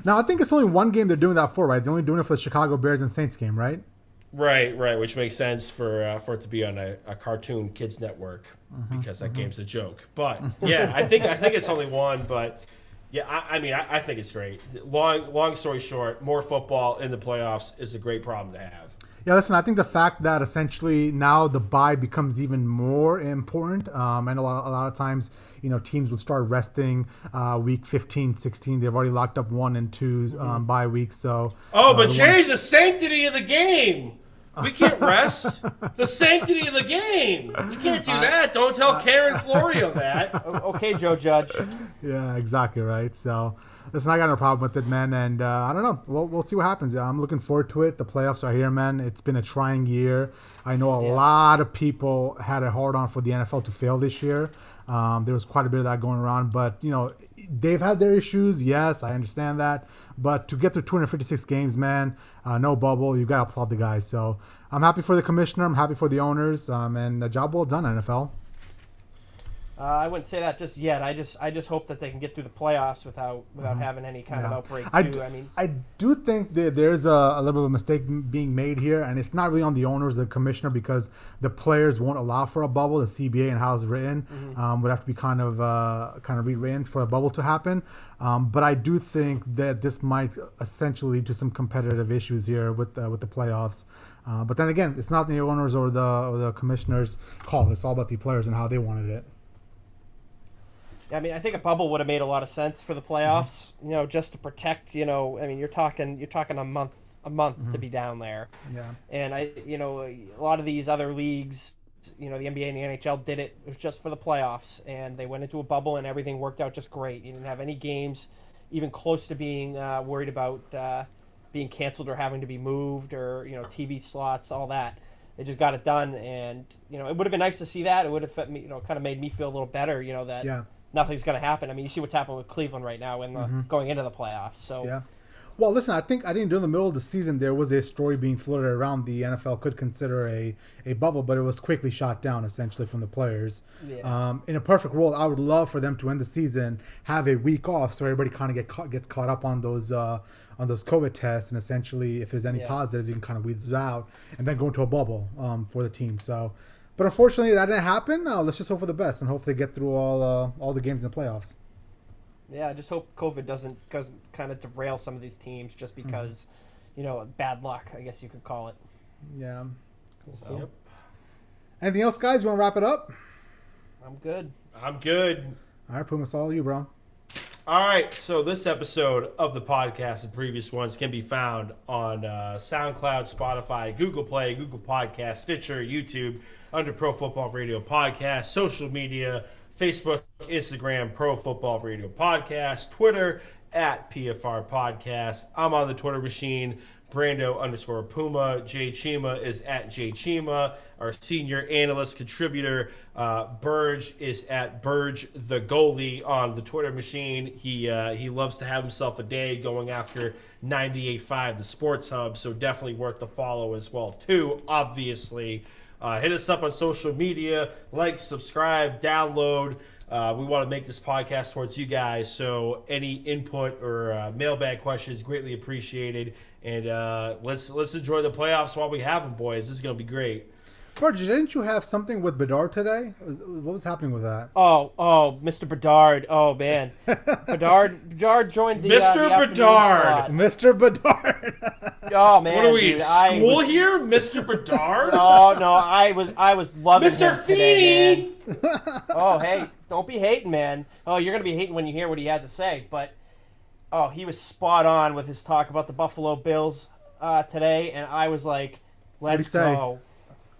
Now, I think it's only one game they're doing that for, right? They're only doing it for the Chicago Bears and Saints game, right? Right, which makes sense for it to be on a cartoon kids network because that game's a joke. But yeah, I think it's only one. But yeah, I think it's great. Long story short, more football in the playoffs is a great problem to have. Yeah, listen, I think the fact that essentially now the bye becomes even more important, and a lot of times, teams would start resting week 15, 16. They've already locked up 1 and 2 bye weeks. So. But Jay, the sanctity of the game. We can't rest. The sanctity of the game. You can't do that. Don't tell Karen Florio that. Okay, Joe Judge. Yeah, exactly right. So. Listen, I got no problem with it, man, and I don't know. We'll see what happens. I'm looking forward to it. The playoffs are here, man. It's been a trying year. I know a lot of people had a hard-on for the NFL to fail this year. There was quite a bit of that going around, but, they've had their issues. Yes, I understand that. But to get through 256 games, man, no bubble, you got to applaud the guys. So I'm happy for the commissioner. I'm happy for the owners, and a job well done, NFL. I wouldn't say that just yet. I just hope that they can get through the playoffs without having any kind of outbreak too. I do think that there's a little bit of a mistake being made here, and it's not really on the owners, the commissioner, because the players won't allow for a bubble. The CBA and how it's written would have to be kind of rewritten for a bubble to happen. But I do think that this might essentially lead to some competitive issues here with the playoffs. But then again, it's not the owners or the commissioners' call. It's all about the players and how they wanted it. I think a bubble would have made a lot of sense for the playoffs. Just to protect. You're talking a a month to be down there. Yeah. And a lot of these other leagues, the NBA and the NHL did it. It was just for the playoffs, and they went into a bubble, and everything worked out just great. You didn't have any games even close to being worried about being canceled or having to be moved, or TV slots, all that. They just got it done, and it would have been nice to see that. It would have kind of made me feel a little better, that nothing's going to happen. I mean, you see what's happening with Cleveland right now in going into the playoffs. So yeah. Well, listen, I think during the middle of the season there was a story being floated around the NFL could consider a bubble, but it was quickly shot down essentially from the players. Yeah. In a perfect world, I would love for them to end the season, have a week off, so everybody kind of gets caught up on those COVID tests, and essentially if there's any positives, you can kind of weed those out, and then go into a bubble for the team. So, but unfortunately that didn't happen. Let's just hope for the best and hopefully get through all the games in the playoffs. Yeah, I just hope COVID doesn't kind of derail some of these teams just because, bad luck, I guess you could call it. Yeah. Cool. So, Yep. Anything else, guys? You want to wrap it up? I'm good. I'm good. All right, Puma, it's all you, bro. All right, so this episode of the podcast and previous ones can be found on SoundCloud, Spotify, Google Play, Google Podcast, Stitcher, YouTube, under Pro Football Radio Podcast, social media, Facebook, Instagram, Pro Football Radio Podcast, Twitter, at PFR Podcast. I'm on the Twitter machine, Brando_Puma. Jay Cheema is at Jay Cheema. Our senior analyst contributor, Burge, is at Burge the Goalie on the Twitter machine. He loves to have himself a day going after 98.5, the Sports Hub, so definitely worth the follow as well, too, obviously. Hit us up on social media, like, subscribe, download. We want to make this podcast towards you guys, so any input or mailbag questions greatly appreciated. And let's enjoy the playoffs while we have them, boys. This is going to be great. Burge, didn't you have something with Bedard today? What was happening with that? Oh, Mr. Bedard. Oh, man. Bedard joined the Mr. the Bedard. Mr. Bedard. Oh, man. What are we dude, in school here, Mr. Bedard? Oh, no, I was loving Mr. him today, Feeney. man. Oh, hey, don't be hating, man. Oh, you're going to be hating when you hear what he had to say. But, he was spot on with his talk about the Buffalo Bills today, and I was like, let's go.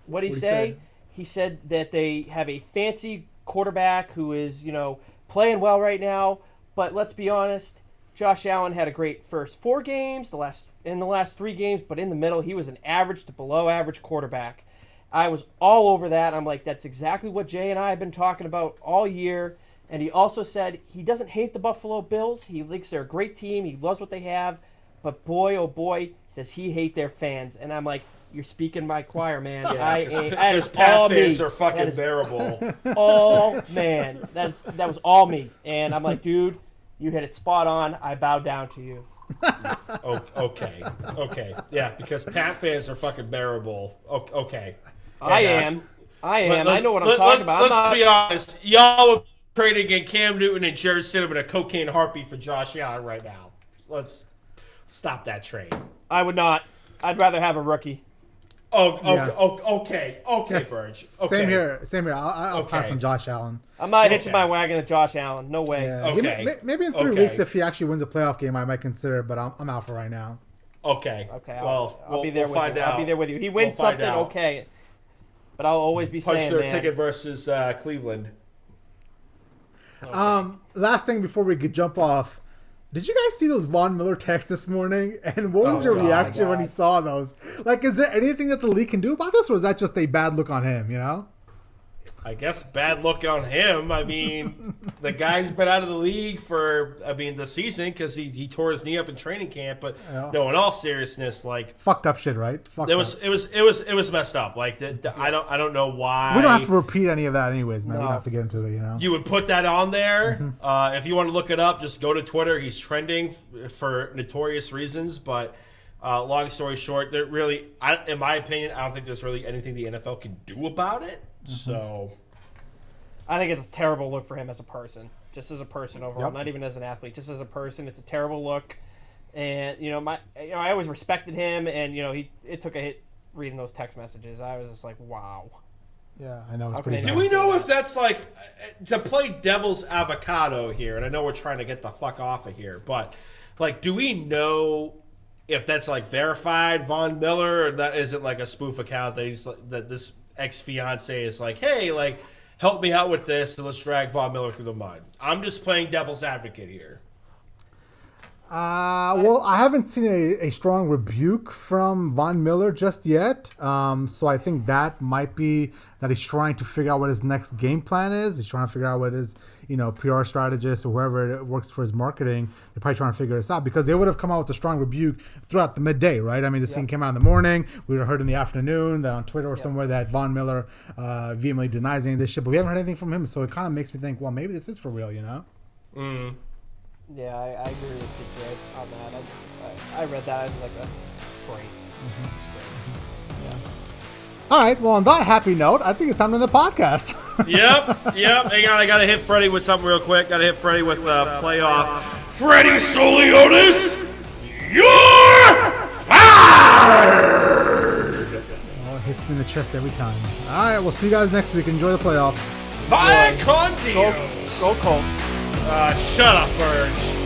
What did he say? He said that they have a fancy quarterback who is, playing well right now. But let's be honest, Josh Allen had a great first 4 games, in the last 3 games, but in the middle, he was an average to below average quarterback. I was all over that. I'm like, that's exactly what Jay and I have been talking about all year. And he also said he doesn't hate the Buffalo Bills. He thinks they're a great team. He loves what they have. But boy, oh boy, does he hate their fans. And I'm like, you're speaking my choir, man. Because Pat fans are fucking bearable. Oh, man. That was all me. And I'm like, dude, you hit it spot on. I bow down to you. Okay. Yeah, because Pat fans are fucking bearable. Okay. I am. I know what I'm talking about. Let's be honest. Y'all are trading in Cam Newton and Jared Stidham in a cocaine heartbeat for Josh Allen right now. Let's stop that train. I would not. I'd rather have a rookie. Okay, Yes, Burge. Okay. Same here. I'll pass on Josh Allen. I'm not hitching my wagon to Josh Allen. No way. Yeah. Okay. Maybe in 3 weeks, if he actually wins a playoff game, I might consider it, but I'm out for right now. Okay. I'll be there we'll find out. I'll be there with you. He wins something, okay. But I'll always be Punch saying, their man. ticket versus Cleveland. Okay. Last thing before we could jump off. Did you guys see those Von Miller texts this morning? And what was your reaction when he saw those? Like, is there anything that the league can do about this, or is that just a bad look on him, I guess bad luck on him. I mean, the guy's been out of the league for, the season because he tore his knee up in training camp. But no, in all seriousness, like fucked up shit, right? It was messed up. Like I don't know why. We don't have to repeat any of that, anyways, man. No. We don't have to get into it, You would put that on there. If you want to look it up, just go to Twitter. He's trending for notorious reasons, but. Long story short, there really, in my opinion, I don't think there's really anything the NFL can do about it. So, I think it's a terrible look for him as a person, just as a person overall, not even as an athlete, just as a person. It's a terrible look, and I always respected him, and it took a hit reading those text messages. I was just like, wow. Yeah, I know. It's pretty pretty do we know if that's like to play devil's avocado here? And I know we're trying to get the fuck off of here, but like, do we know if that's like verified Von Miller, or that isn't like a spoof account that this ex-fiance is like, hey, like, help me out with this, and let's drag Von Miller through the mud. I'm just playing devil's advocate here. Well, I haven't seen a strong rebuke from Von Miller just yet. So I think that might be that he's trying to figure out what his next game plan is. He's trying to figure out what his, PR strategist or whoever works for his marketing. They're probably trying to figure this out because they would have come out with a strong rebuke throughout the midday, right? I mean, this thing came out in the morning. We would have heard in the afternoon that on Twitter or somewhere that Von Miller vehemently denies any of this shit. But we haven't heard anything from him. So it kind of makes me think, well, maybe this is for real, Yeah, I agree with you, Jay, on that. I read that. I was like, that's a disgrace. Disgrace. Yeah. All right. Well, on that happy note, I think it's time to end the podcast. Yep. Hang on, I gotta hit Freddie with something real quick. Gotta hit Freddie with playoff. Freddie Soliotis, you're fired. Oh, it hits me in the chest every time. All right. We'll see you guys next week. Enjoy the playoffs. Vacancies. Go Colts. Shut up, Burge.